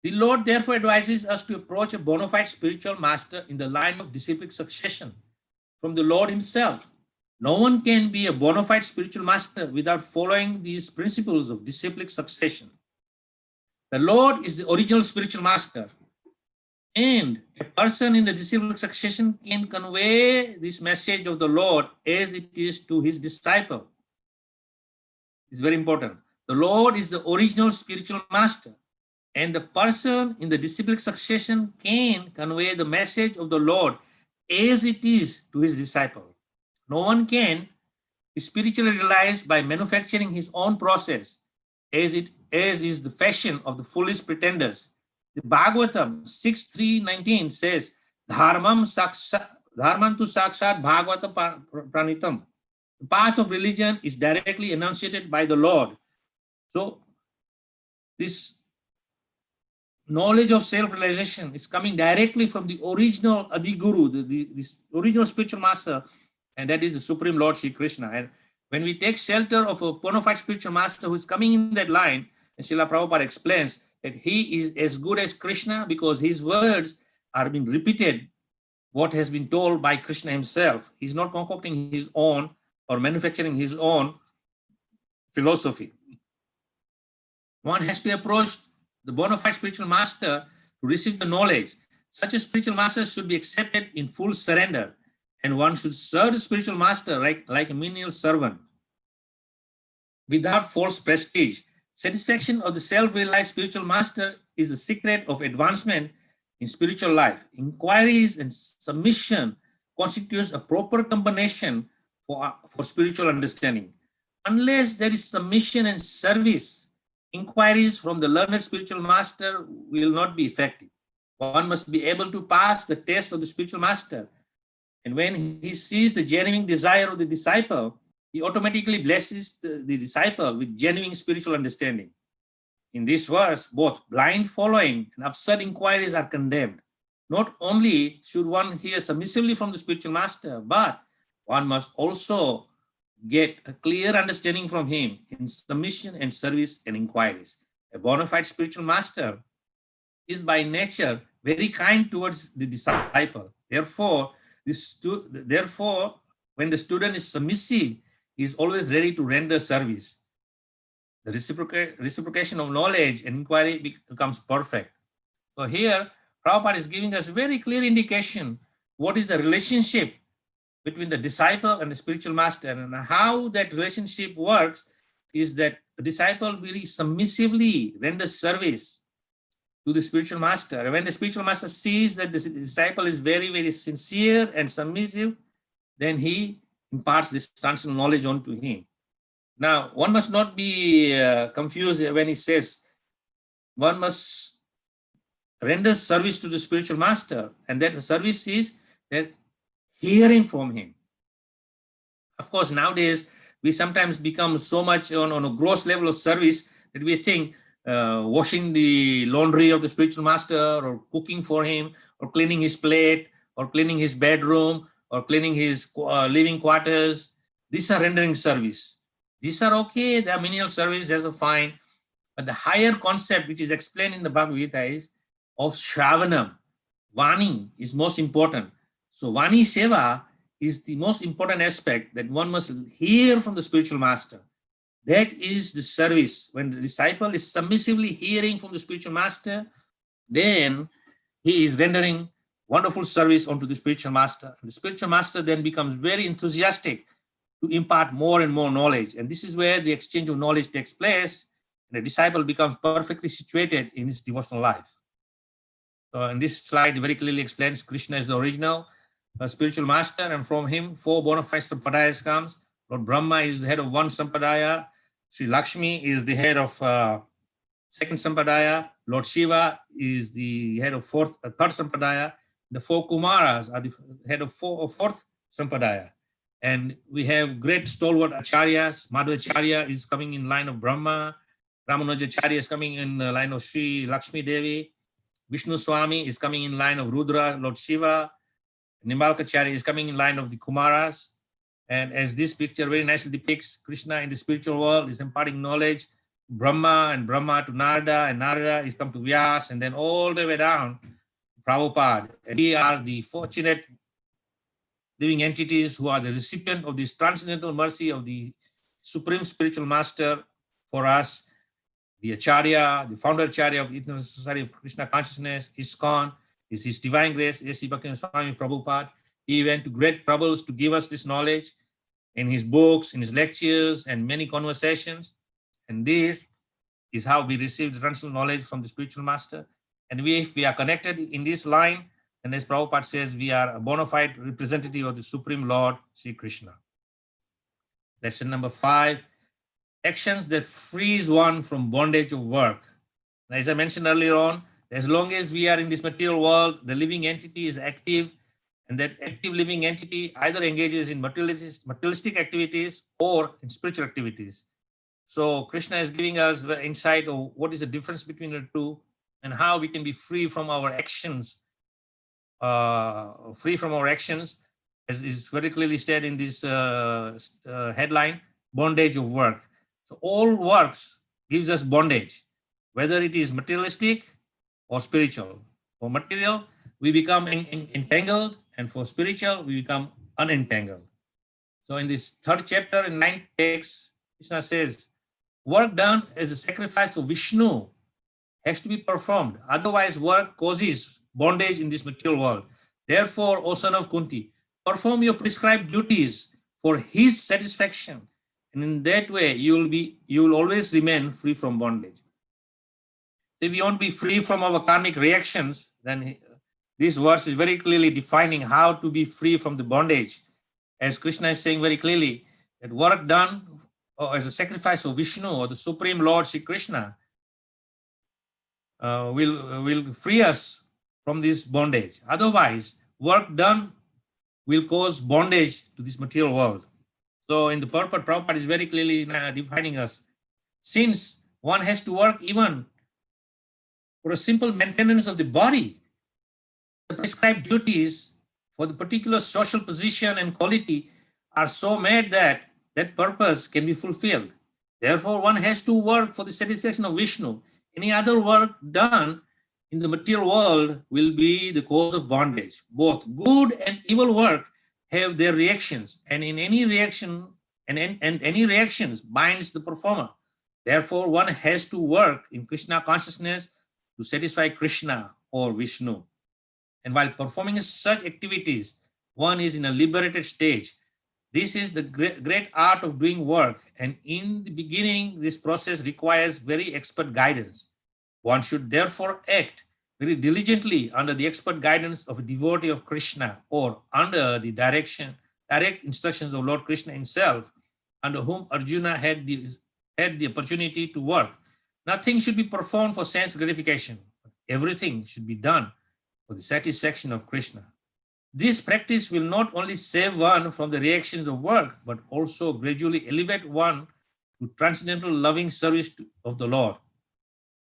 The Lord therefore advises us to approach a bona fide spiritual master in the line of disciplic succession from the Lord himself. No one can be a bona fide spiritual master without following these principles of disciplic succession. The Lord is the original spiritual master, and a person in the disciplic succession can convey this message of the Lord as it is to his disciple. It's very important. The Lord is the original spiritual master, and the person in the disciplic succession can convey the message of the Lord as it is to his disciple. No one can be spiritually realized by manufacturing his own process, as is the fashion of the foolish pretenders. The Bhagavatam 6.3.19 says, Dharmam tu sakshat Bhagavata pranitam. The path of religion is directly enunciated by the Lord. So this knowledge of self-realization is coming directly from the original Adiguru, the original spiritual master, and that is the Supreme Lord Shri Krishna. And when we take shelter of a bona fide spiritual master who is coming in that line, and Srila Prabhupada explains that he is as good as Krishna because his words are being repeated, what has been told by Krishna himself. He's not concocting his own or manufacturing his own philosophy. One has to approach the bona fide spiritual master to receive the knowledge. Such a spiritual master should be accepted in full surrender, and one should serve the spiritual master like a menial servant without false prestige. Satisfaction of the self-realized spiritual master is the secret of advancement in spiritual life. Inquiries and submission constitutes a proper combination for spiritual understanding. Unless there is submission and service, inquiries from the learned spiritual master will not be effective. One must be able to pass the test of the spiritual master. And when he sees the genuine desire of the disciple, he automatically blesses the disciple with genuine spiritual understanding. In this verse, both blind following and absurd inquiries are condemned. Not only should one hear submissively from the spiritual master, but one must also get a clear understanding from him in submission and service and inquiries. A bona fide spiritual master is by nature very kind towards the disciple. Therefore, when the student is submissive, he is always ready to render service. The reciprocation of knowledge and inquiry becomes perfect. So here, Prabhupada is giving us very clear indication what is the relationship between the disciple and the spiritual master and how that relationship works is that a disciple really submissively renders service to the spiritual master. And when the spiritual master sees that the disciple is very, very sincere and submissive, then he imparts this transcendental knowledge onto him. Now, one must not be confused when he says one must render service to the spiritual master, and that service is that hearing from him. Of course, nowadays, we sometimes become so much on a gross level of service that we think washing the laundry of the spiritual master, or cooking for him, or cleaning his plate, or cleaning his bedroom, or cleaning his living quarters. These are rendering service. These are okay, they are menial service, that's fine. But the higher concept, which is explained in the Bhagavad Gita, is of Shravanam. Vani is most important. So Vani Seva is the most important aspect, that one must hear from the spiritual master. That is the service. When the disciple is submissively hearing from the spiritual master, then he is rendering wonderful service onto the spiritual master. And the spiritual master then becomes very enthusiastic to impart more and more knowledge. And this is where the exchange of knowledge takes place, and the disciple becomes perfectly situated in his devotional life. So in this slide, very clearly explains Krishna is the original spiritual master, and from him, 4 bona fide sampadayas comes. Lord Brahma is the head of one sampadaya. Sri Lakshmi is the head of second sampadaya. Lord Shiva is the head of third sampadaya. The 4 Kumaras are the head of fourth sampadaya. And we have great stalwart acharyas. Madhvacharya is coming in line of Brahma. Ramanujacharya is coming in the line of Sri Lakshmi Devi. Vishnu Swami is coming in line of Rudra, Lord Shiva. Nimbalkacharya is coming in line of the Kumaras. And as this picture very nicely depicts, Krishna in the spiritual world is imparting knowledge to Brahma, and Brahma to Narada, and Narada is come to Vyas, and then all the way down to Prabhupada. And we are the fortunate living entities who are the recipient of this transcendental mercy of the Supreme Spiritual Master for us, the Acharya, the founder Acharya of the International Society of Krishna Consciousness, ISKCON, is His Divine Grace, A.C. Bhaktivinoda Swami Prabhupada. He went to great troubles to give us this knowledge in his books, in his lectures, and many conversations. And this is how we receive the transcendental knowledge from the spiritual master. And if we are connected in this line, and as Prabhupada says, we are a bona fide representative of the Supreme Lord, Sri Krishna. Lesson number 5, actions that frees one from bondage of work. As I mentioned earlier on, as long as we are in this material world, the living entity is active, and that active living entity either engages in materialistic activities or in spiritual activities. So Krishna is giving us the insight of what is the difference between the two, and how we can be free from our actions, as is very clearly said in this headline, bondage of work. So all works gives us bondage, whether it is materialistic or spiritual. For material, we become entangled, and for spiritual, we become unentangled. So in this 3rd chapter in 9th text, Krishna says, work done as a sacrifice of Vishnu has to be performed. Otherwise, work causes bondage in this material world. Therefore, O son of Kunti, perform your prescribed duties for his satisfaction. And in that way, you will always remain free from bondage. If we want to be free from our karmic reactions, then this verse is very clearly defining how to be free from the bondage. As Krishna is saying very clearly, that work done as a sacrifice of Vishnu or the Supreme Lord Sri Krishna will free us from this bondage. Otherwise, work done will cause bondage to this material world. So in the purport, Prabhupada is very clearly defining us. Since one has to work even for a simple maintenance of the body, the prescribed duties for the particular social position and quality are so made that that purpose can be fulfilled. Therefore, one has to work for the satisfaction of Vishnu. Any other work done in the material world will be the cause of bondage. Both good and evil work have their reactions, and in any reaction, and any reactions binds the performer. Therefore, one has to work in Krishna consciousness to satisfy Krishna or Vishnu. And while performing such activities, one is in a liberated stage. This is the great art of doing work, and in the beginning, this process requires very expert guidance. One should therefore act very diligently under the expert guidance of a devotee of Krishna, or under the direct instructions of Lord Krishna himself, under whom Arjuna had the opportunity to work. Nothing should be performed for sense gratification. Everything should be done for the satisfaction of Krishna. This practice will not only save one from the reactions of work, but also gradually elevate one to transcendental loving service of the Lord,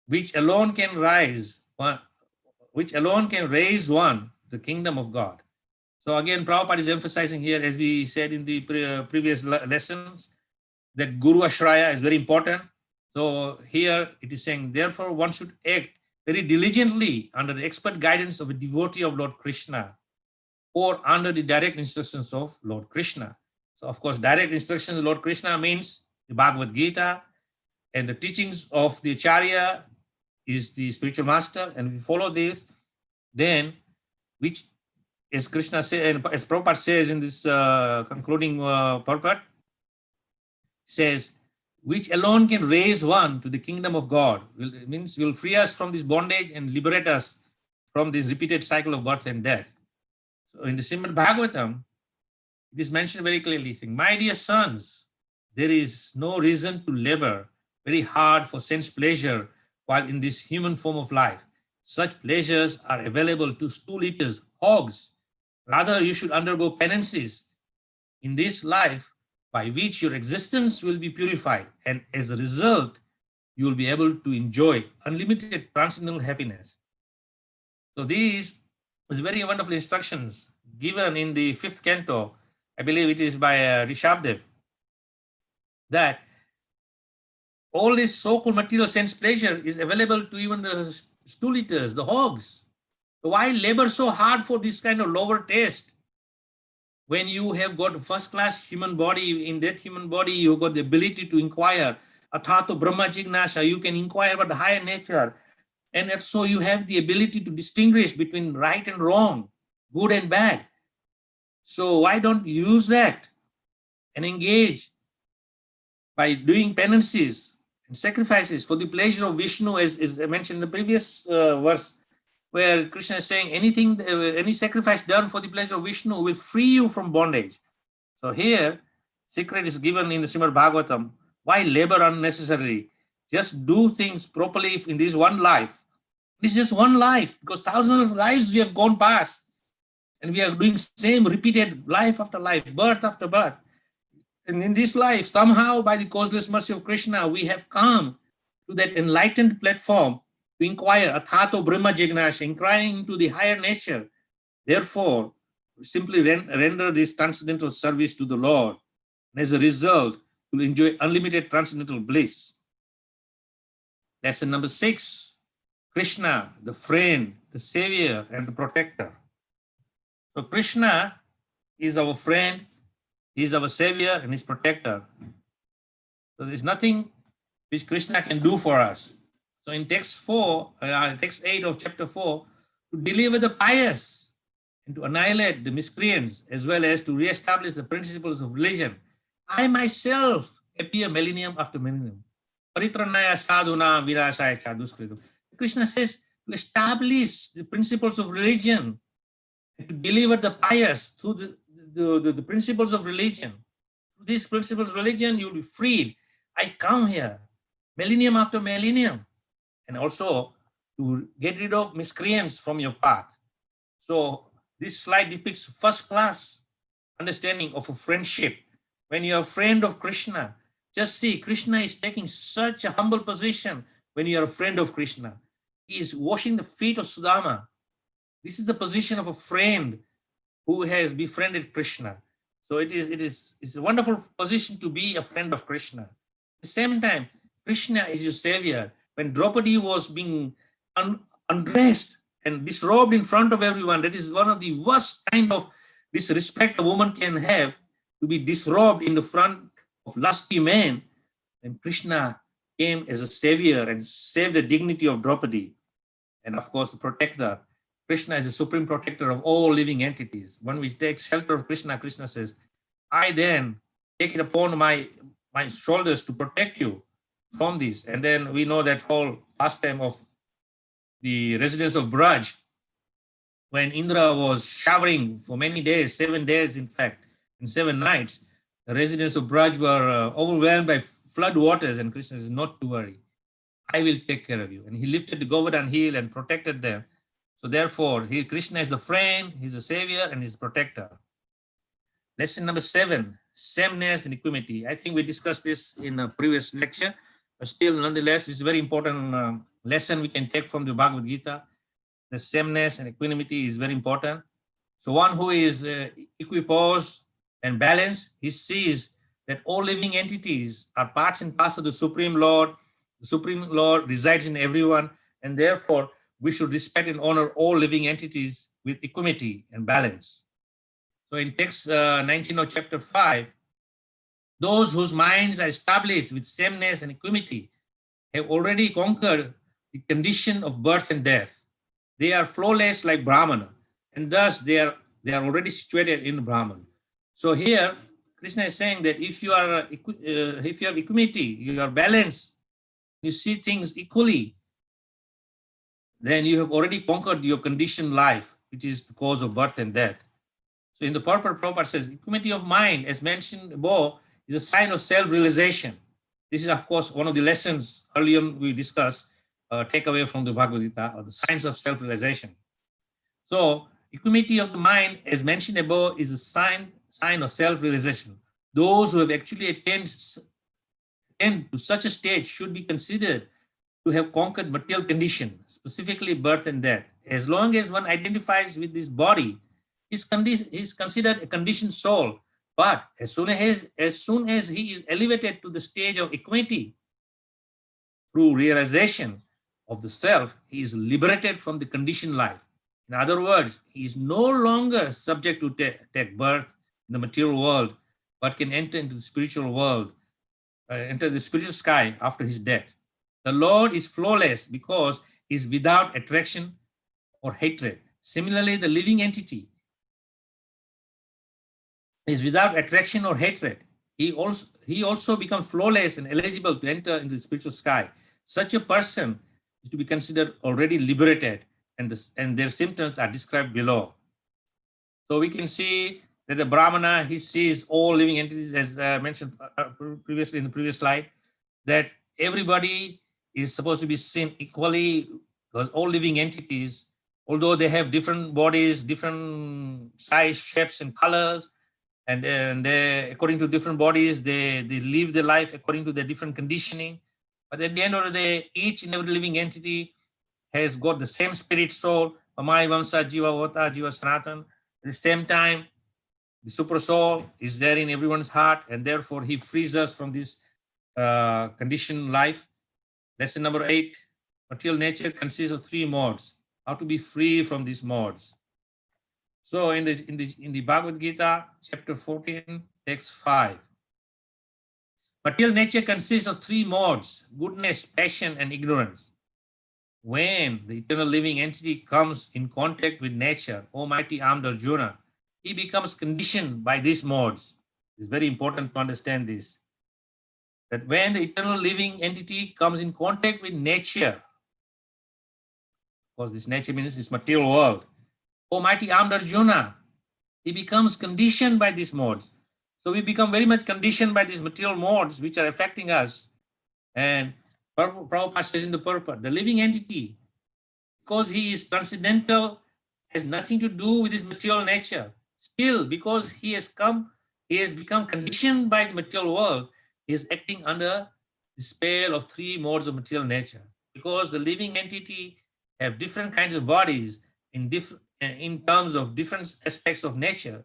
which alone can raise one to the kingdom of God. So again, Prabhupada is emphasizing here, as we said in the previous lessons, that Guru Ashrae is very important. So here it is saying, therefore one should act very diligently under the expert guidance of a devotee of Lord Krishna, or under the direct instructions of Lord Krishna. So of course, direct instructions of Lord Krishna means the Bhagavad Gita, and the teachings of the Acharya is the spiritual master, and if we follow this, then, which, as Krishna says, and as Prabhupada says in this concluding purport, says, which alone can raise one to the kingdom of God. It means will free us from this bondage and liberate us from this repeated cycle of birth and death. So in the Srimad Bhagavatam, it is mentioned very clearly, saying, my dear sons, there is no reason to labor very hard for sense pleasure while in this human form of life. Such pleasures are available to stool eaters, hogs. Rather, you should undergo penances in this life by which your existence will be purified, and as a result, you will be able to enjoy unlimited transcendental happiness. So these is very wonderful instructions given in the 5th canto, I believe it is by Rishabdev, that all this so-called material sense pleasure is available to even the stool eaters, the hogs. So why labor so hard for this kind of lower taste? When you have got a first-class human body, in that human body, you've got the ability to inquire. Athato Brahma Jignasha, you can inquire about the higher nature. And so you have the ability to distinguish between right and wrong, good and bad. So why don't you use that and engage by doing penances and sacrifices for the pleasure of Vishnu, as I mentioned in the previous verse, where Krishna is saying anything, any sacrifice done for the pleasure of Vishnu will free you from bondage. So here, secret is given in the Srimad Bhagavatam. Why labor unnecessarily? Just do things properly in this one life. This is just one life, because thousands of lives we have gone past, and we are doing same repeated life after life, birth after birth. And in this life, somehow by the causeless mercy of Krishna, we have come to that enlightened platform to inquire, Athato Brahma Jignasha, inquiring into the higher nature. Therefore, simply render this transcendental service to the Lord. And as a result, you'll enjoy unlimited transcendental bliss. Lesson number 6, Krishna, the friend, the savior, and the protector. So Krishna is our friend, he is our savior, and his protector. So there's nothing which Krishna can do for us. So in text 8 of chapter 4, to deliver the pious and to annihilate the miscreants, as well as to reestablish the principles of religion, I myself appear millennium after millennium. Paritranaya sadhuna virasaya chaduskritam. Krishna says to establish the principles of religion, and to deliver the pious through the principles of religion. Through these principles of religion, you will be freed. I come here millennium after millennium, and also to get rid of miscreants from your path. So this slide depicts first-class understanding of a friendship. When you're a friend of Krishna, just see, Krishna is taking such a humble position when you're a friend of Krishna. He is washing the feet of Sudama. This is the position of a friend who has befriended Krishna. So it's a wonderful position to be a friend of Krishna. At the same time, Krishna is your savior. When Draupadi was being undressed and disrobed in front of everyone, that is one of the worst kind of disrespect a woman can have, to be disrobed in the front of lusty men. And Krishna came as a savior and saved the dignity of Draupadi. And of course, the protector. Krishna is the supreme protector of all living entities. When we take shelter of Krishna, Krishna says, I then take it upon my shoulders to protect you from this. And then we know that whole pastime of the residents of Braj, when Indra was showering for many days, 7 days, in fact, and 7 nights, the residents of Braj were overwhelmed by flood waters, and Krishna says, not to worry, I will take care of you. And he lifted the Govardhan hill and protected them. So therefore, Krishna is the friend, he's the savior, and he's the protector. Lesson number 7, sameness and equanimity. I think we discussed this in a previous lecture, but still, nonetheless, it's a very important lesson we can take from the Bhagavad Gita. The sameness and equanimity is very important. So one who is equipoised and balanced, he sees that all living entities are parts and parcels of the Supreme Lord. The Supreme Lord resides in everyone, and therefore we should respect and honor all living entities with equanimity and balance. So in text 19 of chapter 5, those whose minds are established with sameness and equanimity have already conquered the condition of birth and death. They are flawless like Brahmana, and thus they are already situated in Brahman. So here, Krishna is saying that if you have equanimity, you are balanced, you see things equally, then you have already conquered your conditioned life, which is the cause of birth and death. So in the purport, Prabhupada says, equanimity of mind, as mentioned above, is a sign of self-realization. This is, of course, one of the lessons earlier we discussed, take away from the Bhagavad Gita, or the science of self-realization. So equanimity of the mind, as mentioned above, is a sign of self-realization. Those who have actually attained to such a state should be considered to have conquered material condition, specifically birth and death. As long as one identifies with this body, he's considered a conditioned soul. But as soon as he is elevated to the stage of equanimity, through realization of the self, he is liberated from the conditioned life. In other words, he is no longer subject to take birth in the material world, but can enter into the spiritual world, enter the spiritual sky after his death. The Lord is flawless because he is without attraction or hatred. Similarly, the living entity is without attraction or hatred. He also becomes flawless and eligible to enter into the spiritual sky. Such a person is to be considered already liberated, and their symptoms are described below. So we can see that the Brahmana, he sees all living entities, as mentioned previously in the previous slide, that everybody is supposed to be seen equally, because all living entities, although they have different bodies, different size, shapes, and colors, and they, according to different bodies, they live their life according to their different conditioning. But at the end of the day, each and every living entity has got the same spirit soul, Amai Vamsa Jiva Vata Jiva Sanatan. At the same time, the super soul is there in everyone's heart, and therefore he frees us from this conditioned life. Lesson number 8, material nature consists of 3 modes. How to be free from these modes. So in the Bhagavad Gita, chapter 14, text 5. Material nature consists of 3 modes: goodness, passion, and ignorance. When the eternal living entity comes in contact with nature, Almighty armed Arjuna, he becomes conditioned by these modes. It's very important to understand this. That when the eternal living entity comes in contact with nature, because this nature means this material world, Almighty armed Arjuna, he becomes conditioned by these modes. So we become very much conditioned by these material modes which are affecting us. And Prabhupada says in the purport, the living entity, because he is transcendental, has nothing to do with his material nature. Still, because he has become conditioned by the material world, he is acting under the spell of 3 modes of material nature. Because the living entity have different kinds of bodies in terms of different aspects of nature,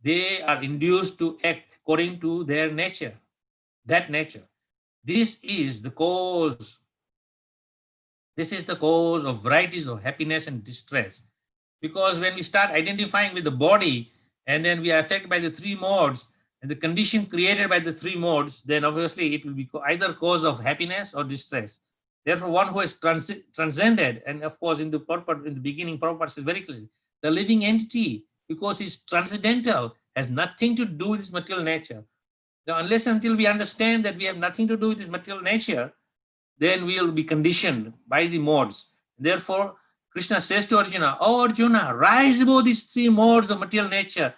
they are induced to act according to their nature, that nature. This is the cause of varieties of happiness and distress. Because when we start identifying with the body, and then we are affected by the 3 modes, and the condition created by the 3 modes, then obviously it will be either cause of happiness or distress. Therefore, one who has transcended, and of course in the beginning, Prabhupada says very clearly, the living entity, because he's transcendental, has nothing to do with this material nature. Now, unless until we understand that we have nothing to do with this material nature, then we will be conditioned by the modes. Therefore, Krishna says to Arjuna, "Oh Arjuna, rise above these three modes of material nature,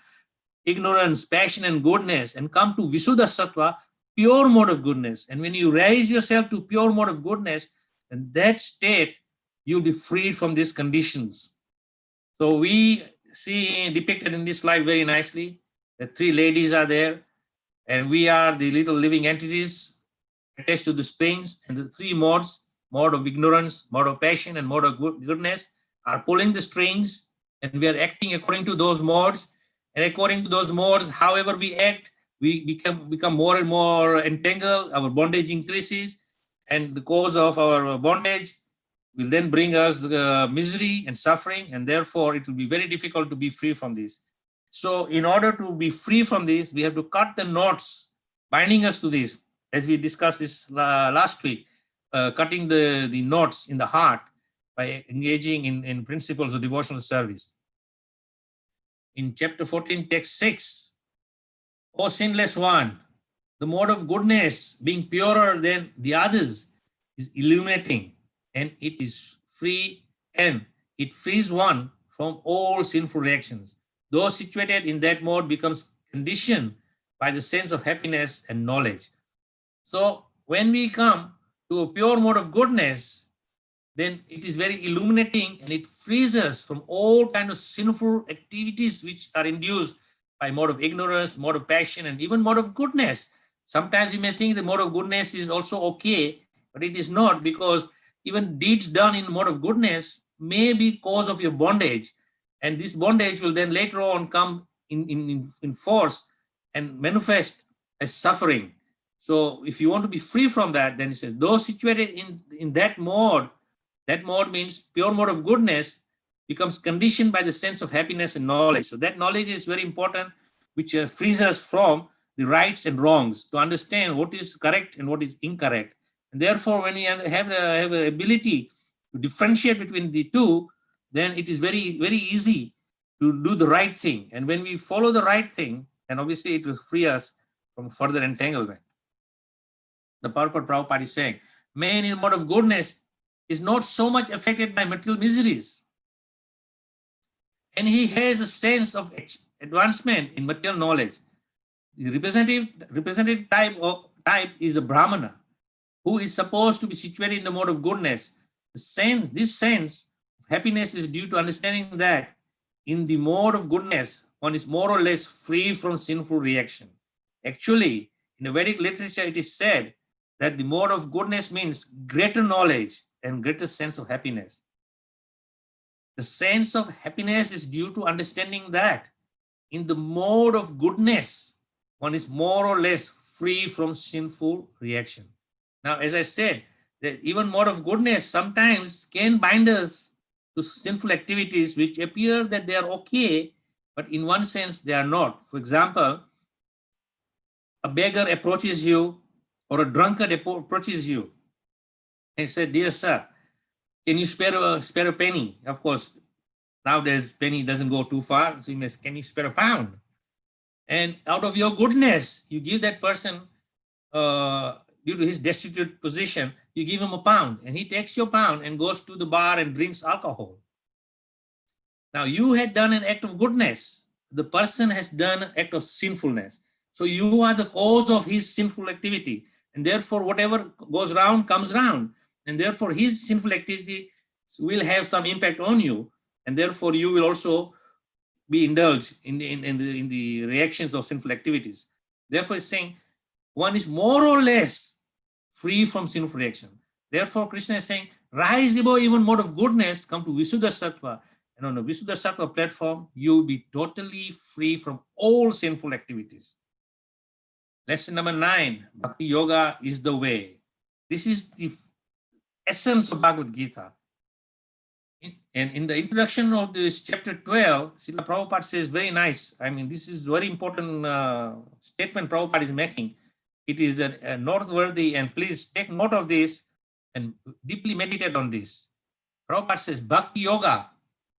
ignorance, passion, and goodness, and come to Visuddha Sattva, pure mode of goodness." And when you raise yourself to pure mode of goodness, in that state, you'll be freed from these conditions. So we see depicted in this slide very nicely, the three ladies are there, and we are the little living entities attached to the strings, and the three modes, mode of ignorance, mode of passion, and mode of goodness, are pulling the strings, and we are acting according to those modes. And according to those modes, however we act, we become more and more entangled, our bondage increases, and the cause of our bondage will then bring us misery and suffering, and therefore it will be very difficult to be free from this. So in order to be free from this, we have to cut the knots binding us to this, as we discussed this last week, cutting the knots in the heart by engaging in principles of devotional service. In chapter 14, text 6, "O sinless one, the mode of goodness, being purer than the others, is illuminating, and it is free, and it frees one from all sinful reactions. Those situated in that mode becomes conditioned by the sense of happiness and knowledge." So when we come to a pure mode of goodness, then it is very illuminating, and it frees us from all kinds of sinful activities which are induced by mode of ignorance, mode of passion, and even mode of goodness. Sometimes we may think the mode of goodness is also okay, but it is not, because even deeds done in mode of goodness may be cause of your bondage, and this bondage will then later on come in force and manifest as suffering. So if you want to be free from that, then it says those situated in that mode means pure mode of goodness, becomes conditioned by the sense of happiness and knowledge. So that knowledge is very important, which frees us from the rights and wrongs, to understand what is correct and what is incorrect. And therefore, when we have the ability to differentiate between the two, then it is very, very easy to do the right thing. And when we follow the right thing, then obviously it will free us from further entanglement. The purport Prabhupada is saying, man in mode of goodness is not so much affected by material miseries, and he has a sense of advancement in material knowledge. The representative type is a Brahmana, who is supposed to be situated in the mode of goodness. This sense of happiness is due to understanding that in the mode of goodness, one is more or less free from sinful reaction. Actually, in the Vedic literature, it is said that the mode of goodness means greater knowledge and greater sense of happiness. The sense of happiness is due to understanding that in the mode of goodness, one is more or less free from sinful reaction. Now, as I said, that even mode of goodness sometimes can bind us to sinful activities which appear that they are okay, but in one sense they are not. For example, a beggar approaches you, or a drunkard approaches you and said, "Dear sir, can you spare a penny?" Of course, nowadays penny doesn't go too far, so you may, "Can you spare a pound?" And out of your goodness, you give that person, due to his destitute position, you give him a pound, and he takes your pound and goes to the bar and drinks alcohol. Now, you had done an act of goodness. The person has done an act of sinfulness. So you are the cause of his sinful activity. And therefore, whatever goes round comes round. And therefore, his sinful activity will have some impact on you. And therefore, you will also be indulged in the reactions of sinful activities. Therefore, it's saying one is more or less free from sinful reaction. Therefore, Krishna is saying, rise above even mode of goodness, come to Visuddha Sattva. And on the Visuddha Sattva platform, you will be totally free from all sinful activities. Lesson number 9, Bhakti Yoga is the way. This is the essence of Bhagavad Gita. And in the introduction of this chapter 12, Srila Prabhupada says very nice. I mean, this is very important statement Prabhupada is making. It is a noteworthy, and please take note of this and deeply meditate on this. Prabhupada says, Bhakti Yoga,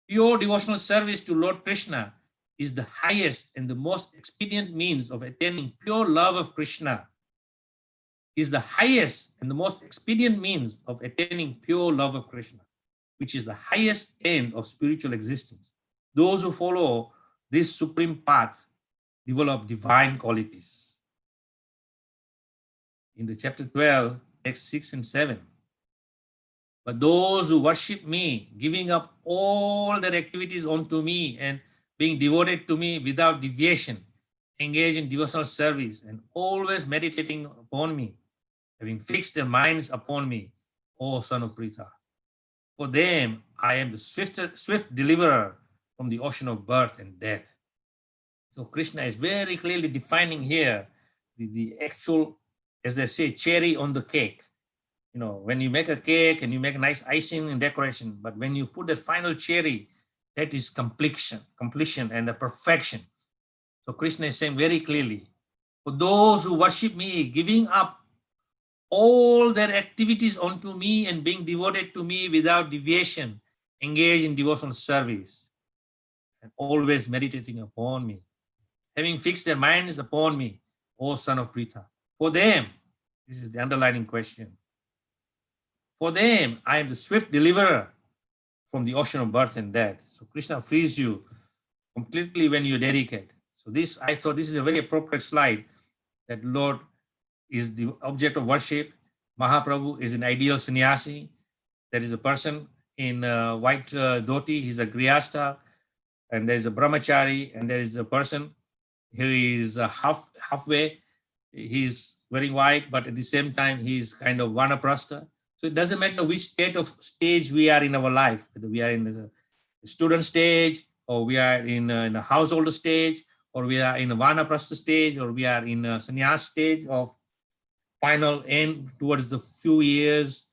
pure devotional service to Lord Krishna, is the highest and the most expedient means of attaining pure love of Krishna. Is the highest and the most expedient means of attaining pure love of Krishna, which is the highest end of spiritual existence. Those who follow this supreme path develop divine qualities. In the chapter 12, text 6 and 7. But those who worship me, giving up all their activities unto me and being devoted to me without deviation, engage in devotional service and always meditating upon me, having fixed their minds upon me, O son of Pritha. For them, I am the swift deliverer from the ocean of birth and death. So Krishna is very clearly defining here the actual, as they say, cherry on the cake. You know, when you make a cake and you make a nice icing and decoration, but when you put that final cherry, that is completion and the perfection. So Krishna is saying very clearly, for those who worship me, giving up all their activities unto me and being devoted to me without deviation, engage in devotional service and always meditating upon me, having fixed their minds upon me, O son of Pritha. For them, this is the underlining question. For them, I am the swift deliverer from the ocean of birth and death. So Krishna frees you completely when you dedicate. So this, I thought this is a very appropriate slide, that Lord is the object of worship. Mahaprabhu is an ideal sannyasi. There is a person in white dhoti, he's a grihastha, and there is a brahmachari, and there is a person who is halfway. He's wearing white, but at the same time, he's kind of vanaprastha. So it doesn't matter which stage we are in our life, whether we are in the student stage, or we are in a household stage, or we are in a vanaprastha stage, or we are in a sannyas stage of final end towards the few years,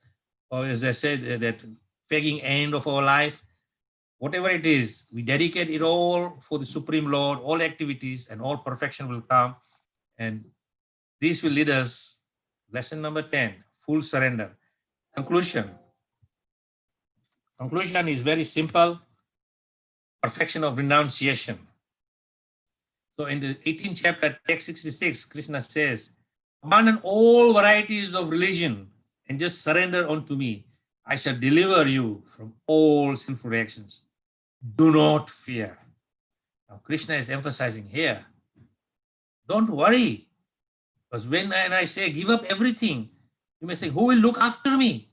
or as I said, that fagging end of our life. Whatever it is, we dedicate it all for the Supreme Lord, all activities, and all perfection will come. And this will lead us, lesson number 10, full surrender. Conclusion is very simple, perfection of renunciation. So in the 18th chapter, text 66, Krishna says, abandon all varieties of religion and just surrender unto me. I shall deliver you from all sinful reactions. Do not fear. Now Krishna is emphasizing here, don't worry. Because when I say give up everything, you may say, who will look after me?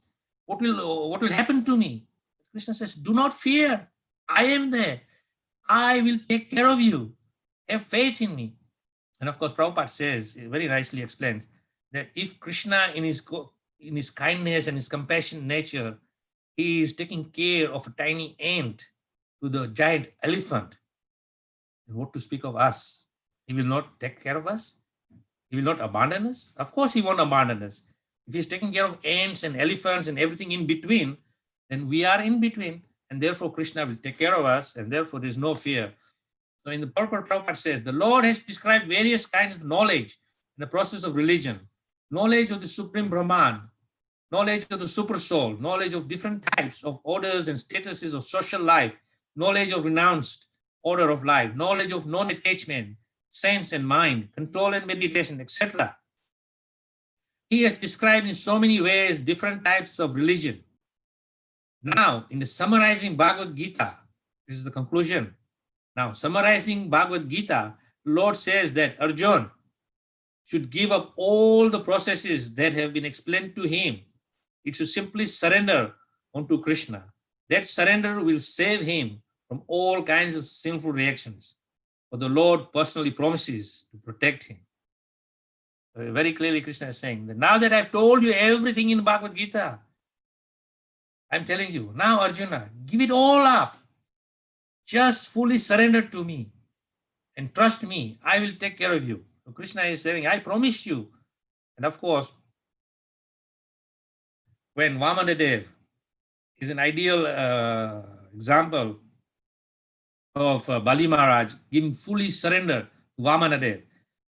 What will happen to me? Krishna says, do not fear. I am there. I will take care of you. Have faith in me. And of course, Prabhupada says, very nicely explains, that if Krishna in his kindness and his compassionate nature, he is taking care of a tiny ant to the giant elephant, and what to speak of us? He will not take care of us? He will not abandon us? Of course he won't abandon us. If he's taking care of ants and elephants and everything in between, then we are in between, and therefore Krishna will take care of us, and therefore there's no fear. So in the purport, Prabhupada says, the Lord has described various kinds of knowledge in the process of religion. Knowledge of the Supreme Brahman, knowledge of the Super Soul, knowledge of different types of orders and statuses of social life, knowledge of renounced order of life, knowledge of non-attachment, sense and mind, control and meditation, etc. He has described in so many ways different types of religion. Now, in the summarizing Bhagavad Gita, this is the conclusion. Now, summarizing Bhagavad Gita, Lord says that Arjuna should give up all the processes that have been explained to him. It should simply surrender unto Krishna. That surrender will save him from all kinds of sinful reactions. For the Lord personally promises to protect him. Very clearly, Krishna is saying that now that I've told you everything in Bhagavad Gita, I'm telling you, now Arjuna, give it all up. Just fully surrender to me and trust me. I will take care of you. So Krishna is saying, I promise you. And of course, when Vamanadev is an ideal example of Bali Maharaj giving fully surrender to Vamanadev.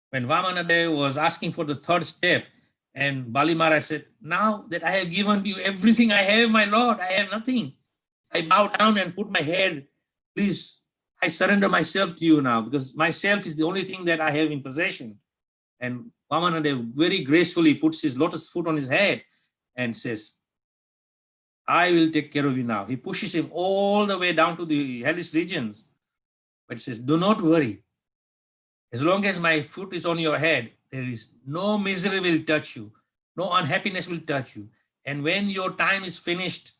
When Vamanadev was asking for the third step, and Bali Maharaj said, now that I have given you everything I have, my Lord, I have nothing. I bow down and put my head. Please I surrender myself to you now, because myself is the only thing that I have in possession. And Vamanadeva very gracefully puts his lotus foot on his head and says, I will take care of you now. He pushes him all the way down to the hellish regions. But he says, do not worry. As long as my foot is on your head, there is no misery will touch you. No unhappiness will touch you. And when your time is finished,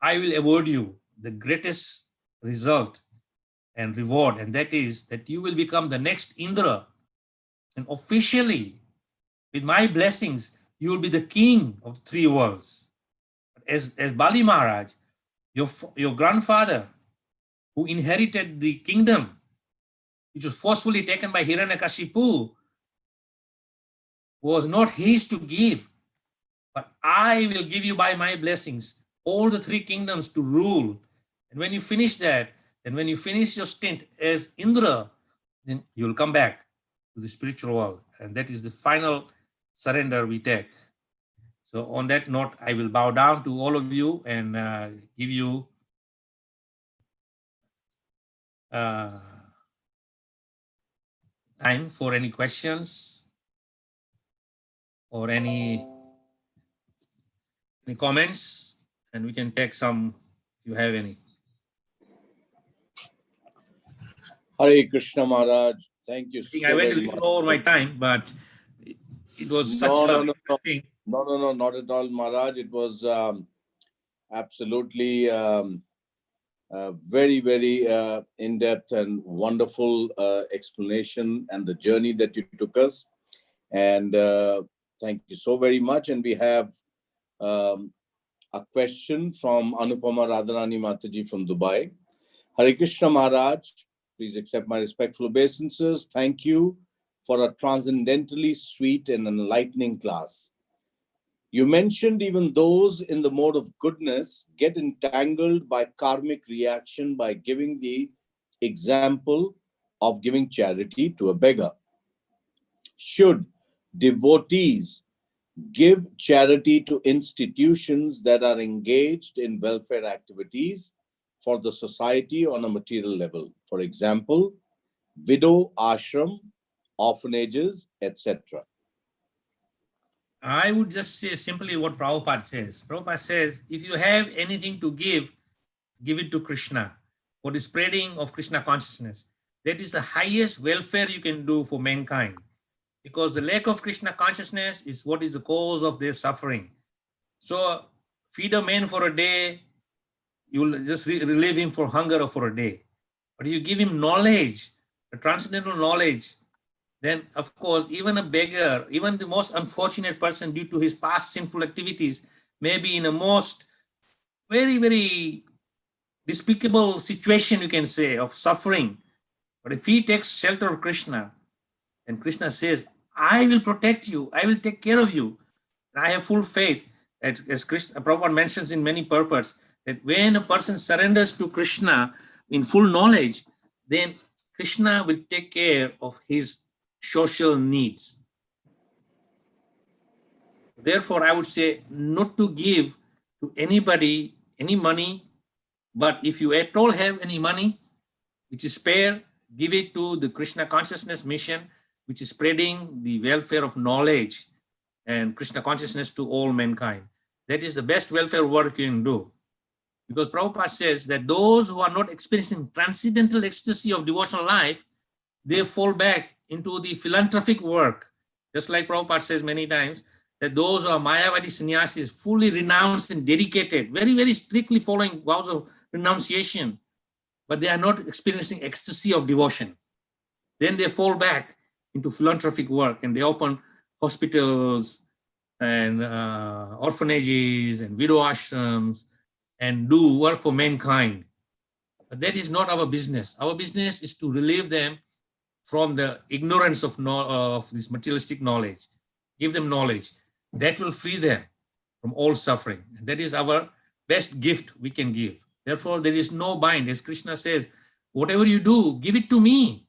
I will award you the greatest result and reward. And that is that you will become the next Indra. And officially, with my blessings, you will be the king of the three worlds. As Bali Maharaj, your grandfather, who inherited the kingdom, which was forcefully taken by Hiranyakashipu, was not his to give, but I will give you by my blessings all the three kingdoms to rule. And when you finish that, and when you finish your stint as Indra, then you will come back to the spiritual world. And that is the final surrender we take. So on that note, I will bow down to all of you and give you time for any questions or any comments, and we can take some if you have any. Hare Krishna Maharaj, thank you I went a very little much. over my time, but it was such interesting. No, not at all, Maharaj. It was absolutely very, very in-depth and wonderful explanation and the journey that you took us. And thank you so very much. And we have a question from Anupama Radharani Mataji from Dubai. Hare Krishna Maharaj, please accept my respectful obeisances. Thank you for a transcendentally sweet and enlightening class. You mentioned even those in the mode of goodness get entangled by karmic reaction by giving the example of giving charity to a beggar. Should devotees give charity to institutions that are engaged in welfare activities for the society on a material level? For example, widow ashram, orphanages, etc. I would just say simply what Prabhupada says. Prabhupada says, if you have anything to give it to Krishna for the spreading of Krishna consciousness. That is the highest welfare you can do for mankind, because the lack of Krishna consciousness is what is the cause of their suffering. So feed a man for a day, you will just relieve him for hunger for a day. But you give him knowledge, a transcendental knowledge, then of course, even a beggar, even the most unfortunate person due to his past sinful activities may be in a most very, very despicable situation, you can say, of suffering. But if he takes shelter of Krishna, and Krishna says, I will protect you, I will take care of you. And I have full faith, as Krishna, Prabhupada mentions in many purports, that when a person surrenders to Krishna in full knowledge, then Krishna will take care of his social needs. Therefore, I would say not to give to anybody any money, but if you at all have any money which is spare, give it to the Krishna Consciousness Mission, which is spreading the welfare of knowledge and Krishna consciousness to all mankind. That is the best welfare work you can do. Because Prabhupada says that those who are not experiencing transcendental ecstasy of devotional life, they fall back into the philanthropic work. Just like Prabhupada says many times, that those who are Mayavadi sannyasis, fully renounced and dedicated, very, very strictly following vows of renunciation, but they are not experiencing ecstasy of devotion. Then they fall back into philanthropic work and they open hospitals and orphanages and widow ashrams and do work for mankind. But that is not our business. Our business is to relieve them from the ignorance of this materialistic knowledge. Give them knowledge. That will free them from all suffering. That is our best gift we can give. Therefore, there is no bind. As Krishna says, whatever you do, give it to me.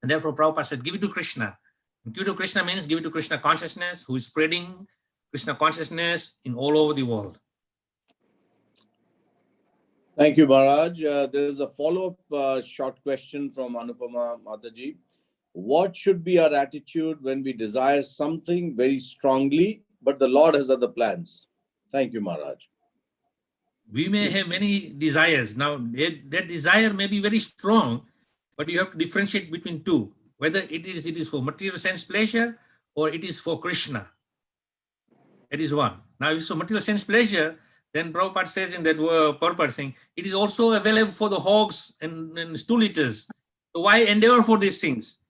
And therefore, Prabhupada said, give it to Krishna. And give it to Krishna means give it to Krishna consciousness, who is spreading Krishna consciousness in all over the world. Thank you, Maharaj. There is a follow-up short question from Anupama Mataji. What should be our attitude when we desire something very strongly, but the Lord has other plans? Thank you, Maharaj. We may have many desires. Now, that desire may be very strong, but you have to differentiate between two, whether it is for material sense pleasure or it is for Krishna. That is one. Now, if it's for material sense pleasure, then Prabhupada says in that purport saying, it is also available for the hogs and stool eaters. So why endeavor for these things?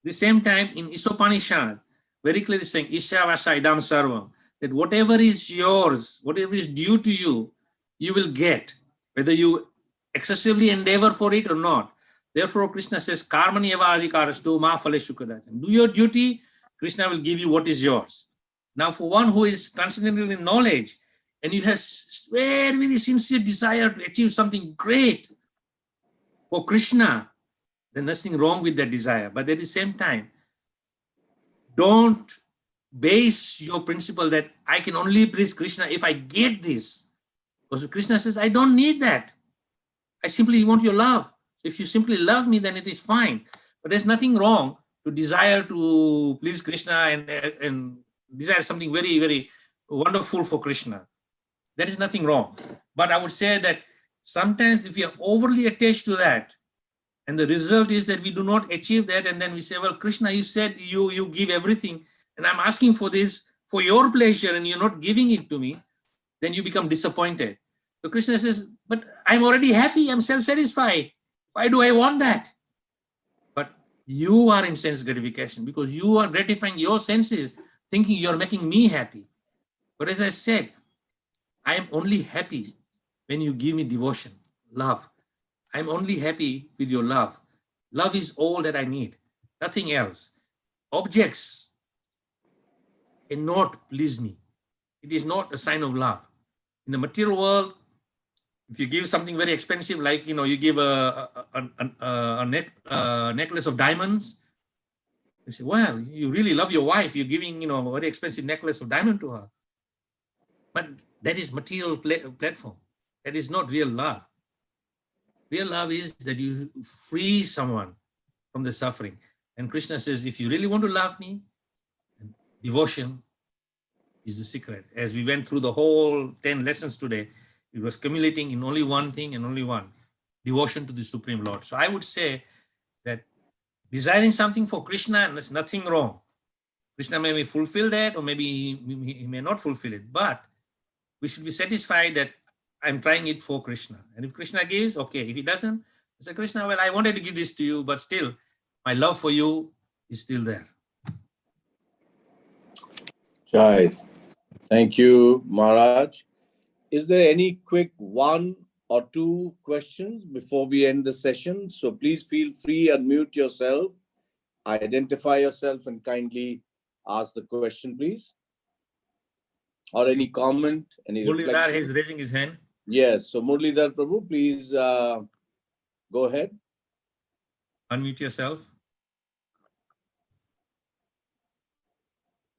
At the same time, in Isopanishad, very clearly saying, Isha Vasa Idam Sarvam, that whatever is yours, whatever is due to you, you will get, whether you excessively endeavor for it or not. Therefore, Krishna says, Karmani eva adhikarastu ma phaleshu kadachan. Do your duty, Krishna will give you what is yours. Now, for one who is transcendental in knowledge, and you have very, very sincere desire to achieve something great for Krishna, then nothing wrong with that desire. But at the same time, don't base your principle that I can only please Krishna if I get this. Because Krishna says, I don't need that. I simply want your love. If you simply love me, then it is fine. But there's nothing wrong to desire to please Krishna and desire something very, very wonderful for Krishna. There is nothing wrong. But I would say that sometimes if we are overly attached to that, and the result is that we do not achieve that, and then we say, well, Krishna, you said you give everything, and I'm asking for this for your pleasure, and you're not giving it to me, then you become disappointed. So Krishna says, but I'm already happy, I'm self-satisfied. Why do I want that? But you are in sense gratification because you are gratifying your senses, thinking you're making me happy. But as I said, I am only happy when you give me devotion, love. I'm only happy with your love. Love is all that I need, nothing else. Objects cannot please me. It is not a sign of love. In the material world, if you give something very expensive, like you give a necklace of diamonds, you say, well, you really love your wife. You're giving a very expensive necklace of diamond to her. But that is material platform. That is not real love. Real love is that you free someone from the suffering. And Krishna says, if you really want to love me, devotion is the secret. As we went through the whole 10 lessons today, it was accumulating in only one thing and only one, devotion to the Supreme Lord. So I would say that desiring something for Krishna, and there's nothing wrong. Krishna may fulfill that, or maybe he may not fulfill it, but we should be satisfied that I'm trying it for Krishna. And if Krishna gives, okay. If he doesn't, I say, Krishna, well, I wanted to give this to you, but still, my love for you is still there. Jai. Thank you, Maharaj. Is there any quick one or two questions before we end the session? So please feel free, unmute yourself, identify yourself, and kindly ask the question, please. Or any comment, any Muralidhar reflection? is raising his hand. Yes. So Muralidhar Prabhu, please go ahead. Unmute yourself.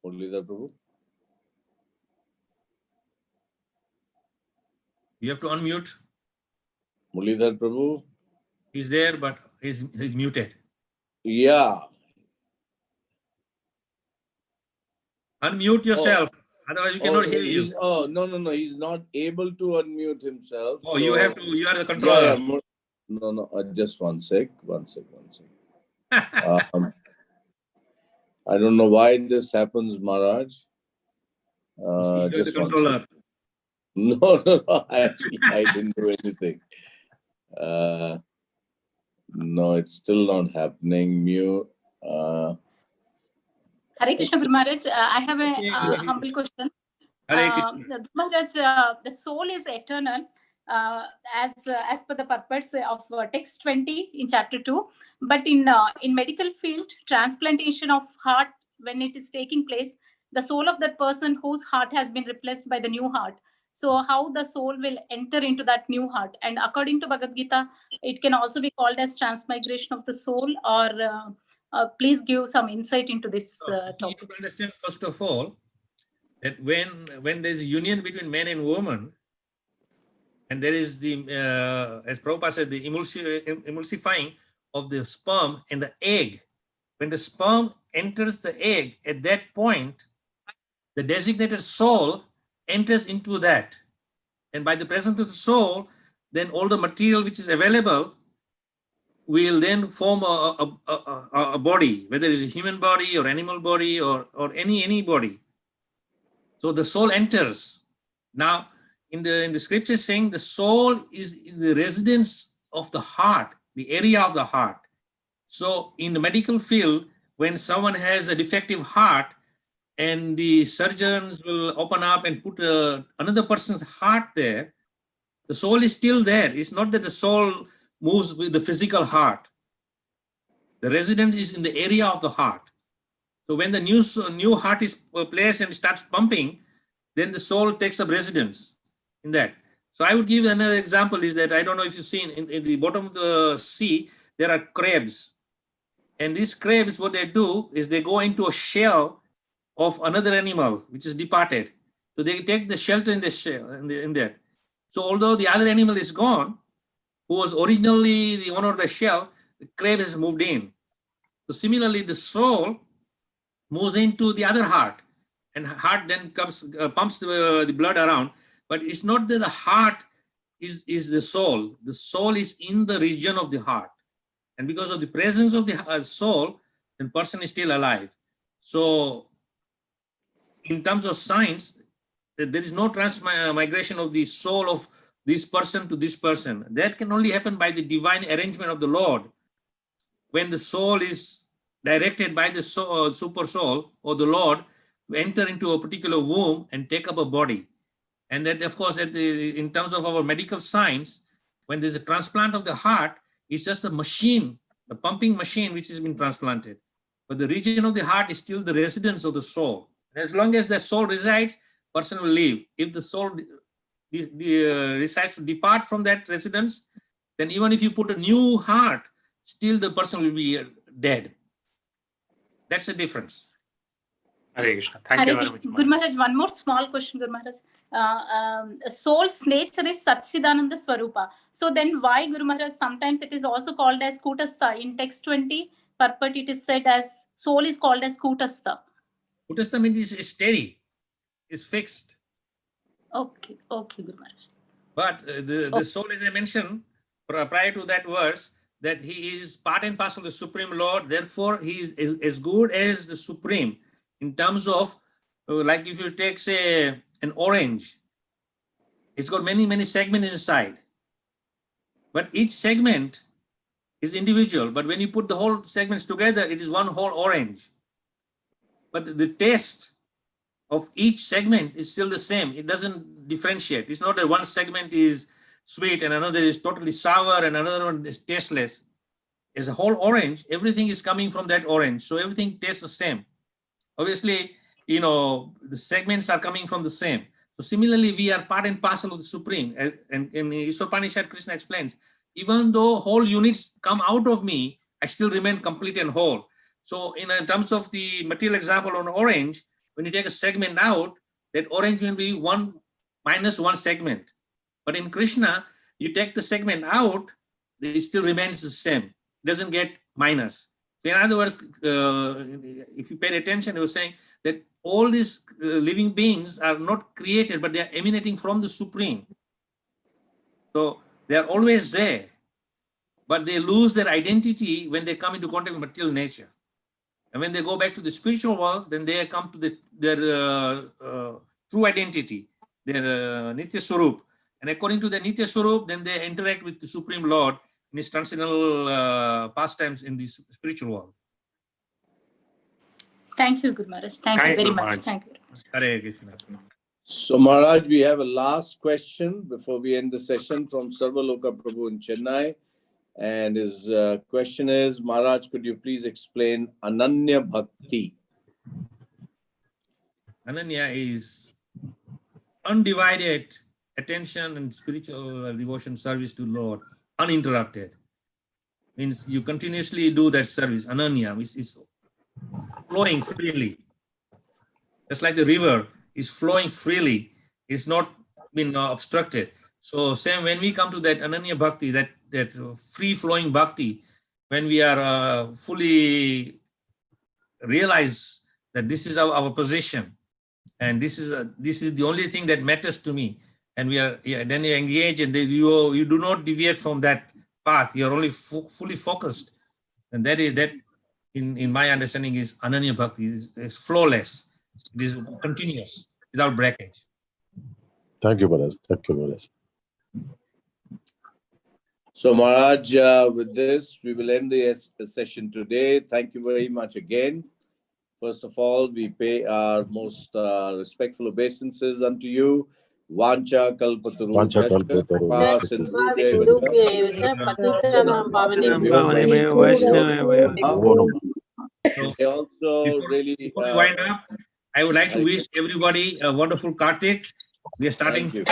Muralidhar Prabhu. You have to unmute. Muralidhar Prabhu. He's there, but he's muted. Yeah. Unmute yourself. Otherwise, we cannot hear you. No. He's not able to unmute himself. Oh, so you have to. You are the controller. Yeah. No. Just one sec. I don't know why this happens, Maharaj. You're the controller. No. Actually, I didn't do anything. No, it's still not happening. Mute. Hare Krishna, Guru Maharaj. I have a humble question. Maharaj, the soul is eternal, as per the purpose of text 20 in chapter 2. But in medical field, transplantation of heart, when it is taking place, the soul of that person whose heart has been replaced by the new heart. So how the soul will enter into that new heart? And according to Bhagavad Gita, it can also be called as transmigration of the soul, or please give some insight into this topic. You have to understand, first of all, that when there's a union between man and woman, And there is the, as Prabhupada said, the emulsifying of the sperm and the egg. When the sperm enters the egg, at that point, the designated soul enters into that. And by the presence of the soul, then all the material which is available will then form a body, whether it's a human body or animal body or any body. So the soul enters. Now, in the scripture saying the soul is in the residence of the heart, the area of the heart. So in the medical field, when someone has a defective heart and the surgeons will open up and put another person's heart there, the soul is still there. It's not that the soul moves with the physical heart. The residence is in the area of the heart. So when the new heart is placed and starts pumping, then the soul takes up residence in that. So I would give another example is that, I don't know if you've seen in the bottom of the sea, there are crabs. And these crabs, what they do is they go into a shell of another animal which is departed. So they take the shelter in the shell, in there. So although the other animal is gone, who was originally the owner of the shell, the crab has moved in. So similarly, the soul moves into the other heart, and heart then comes pumps the blood around. But it's not that the heart is the soul. The soul is in the region of the heart. And because of the presence of the soul, the person is still alive. So in terms of science, there is no transmigration of the soul of this person to this person. That can only happen by the divine arrangement of the Lord. When the soul is directed by the super soul or the Lord to enter into a particular womb and take up a body. And that, of course, in terms of our medical science, when there's a transplant of the heart, it's just a machine, the pumping machine which has been transplanted. But the region of the heart is still the residence of the soul. As long as the soul resides, person will live. If the soul decides to depart from that residence, then even if you put a new heart, still the person will be dead. That's the difference. Hare Krishna. Thank you very much. Guru Maharaj, one more small question, Guru Maharaj. Soul's nature is Satchidananda Swarupa. So then why, Guru Maharaj, sometimes it is also called as Kutastha. In text 20, purport it is said as soul is called as Kutastha. Kutastha means is steady, is fixed. Okay, Guru Maharaj. But the soul, as I mentioned prior to that verse, that he is part and parcel of the Supreme Lord. Therefore, he is as good as the Supreme in terms of, like if you take, say, an orange, it's got many segments inside. But each segment is individual. But when you put the whole segments together, it is one whole orange. But the taste of each segment is still the same. It doesn't differentiate. It's not that one segment is sweet and another is totally sour and another one is tasteless. As a whole orange, everything is coming from that orange. So everything tastes the same. Obviously, the segments are coming from the same. So similarly, we are part and parcel of the Supreme. And in Isopanishad, Krishna explains, even though whole units come out of me, I still remain complete and whole. So in terms of the material example on orange, when you take a segment out, that orange will be one minus one segment. But in Krishna, you take the segment out, it still remains the same. It doesn't get minus. So in other words, if you paid attention, it was saying that all these living beings are not created, but they are emanating from the Supreme. So they are always there, but they lose their identity when they come into contact with material nature. And when they go back to the spiritual world, then they come to their true identity, their Nitya Swarup. And according to the Nitya Swarup, then they interact with the Supreme Lord in his transcendental pastimes in the spiritual world. Thank you, Guru Maharaj. Thank you very much. Thank you. Hare Krishna. So Maharaj, we have a last question before we end the session from Sarvaloka Prabhu in Chennai. And his question is, Maharaj, could you please explain Ananya Bhakti? Ananya is undivided attention and spiritual devotion service to Lord, uninterrupted. Means you continuously do that service. Ananya is flowing freely. Just like the river is flowing freely, it's not been obstructed. So same when we come to that Ananya Bhakti, that free-flowing Bhakti, when we are fully realize that this is our position, and this is the only thing that matters to me, and we are then you engage, and then you do not deviate from that path. You are only fully focused, and that in my understanding is Ananya Bhakti. It's flawless. It is continuous without breakage. Thank you, Maharaj. Thank you, Maharaj. So Maharaj, with this, we will end the session today. Thank you very much again. First of all, we pay our most respectful obeisances unto you. Vancha kalpataru. Vancha kalpataru. They also really. Before we wind up, I would like to wish everybody a wonderful Kartik. We are starting to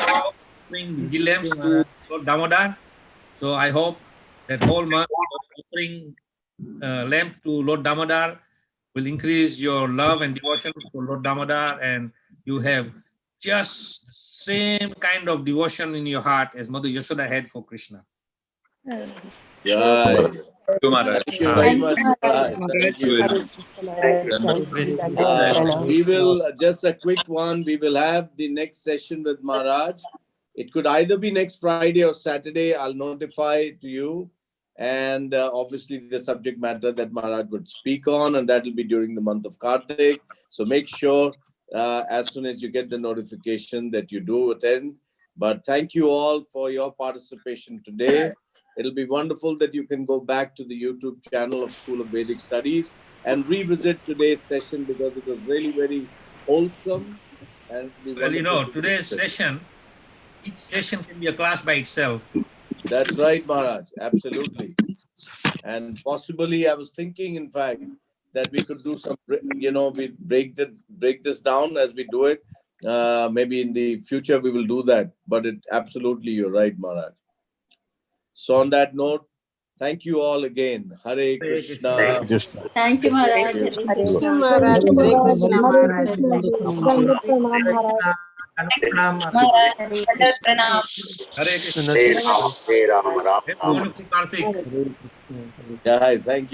bring lamps to Lord Damodar. So I hope that whole month of offering lamp to Lord Damodar will increase your love and devotion for Lord Damodar, and you have just same kind of devotion in your heart as Mother Yashoda had for Krishna. Yeah. Thank you very much. We will, just a quick one, we will have the next session with Maharaj. It could either be next Friday or Saturday. I'll notify to you. And obviously the subject matter that Maharaj would speak on, and that will be during the month of Kartik. So make sure as soon as you get the notification that you do attend. But thank you all for your participation today. It'll be wonderful that you can go back to the YouTube channel of School of Vedic Studies and revisit today's session, because it was really very wholesome. And well, you know, today's session, each session can be a class by itself. That's right, Maharaj. Absolutely. And possibly, I was thinking, in fact, that we could do some, you know, we break this down as we do it. Maybe in the future we will do that. But absolutely, you're right, Maharaj. So on that note, thank you all again. Hare Krishna. Thank you, Maharaj. Hare Krishna, Maharaj. Hare Krishna, Maharaj. Hare Krishna. Wonderful Kartik. Yeah, thank you.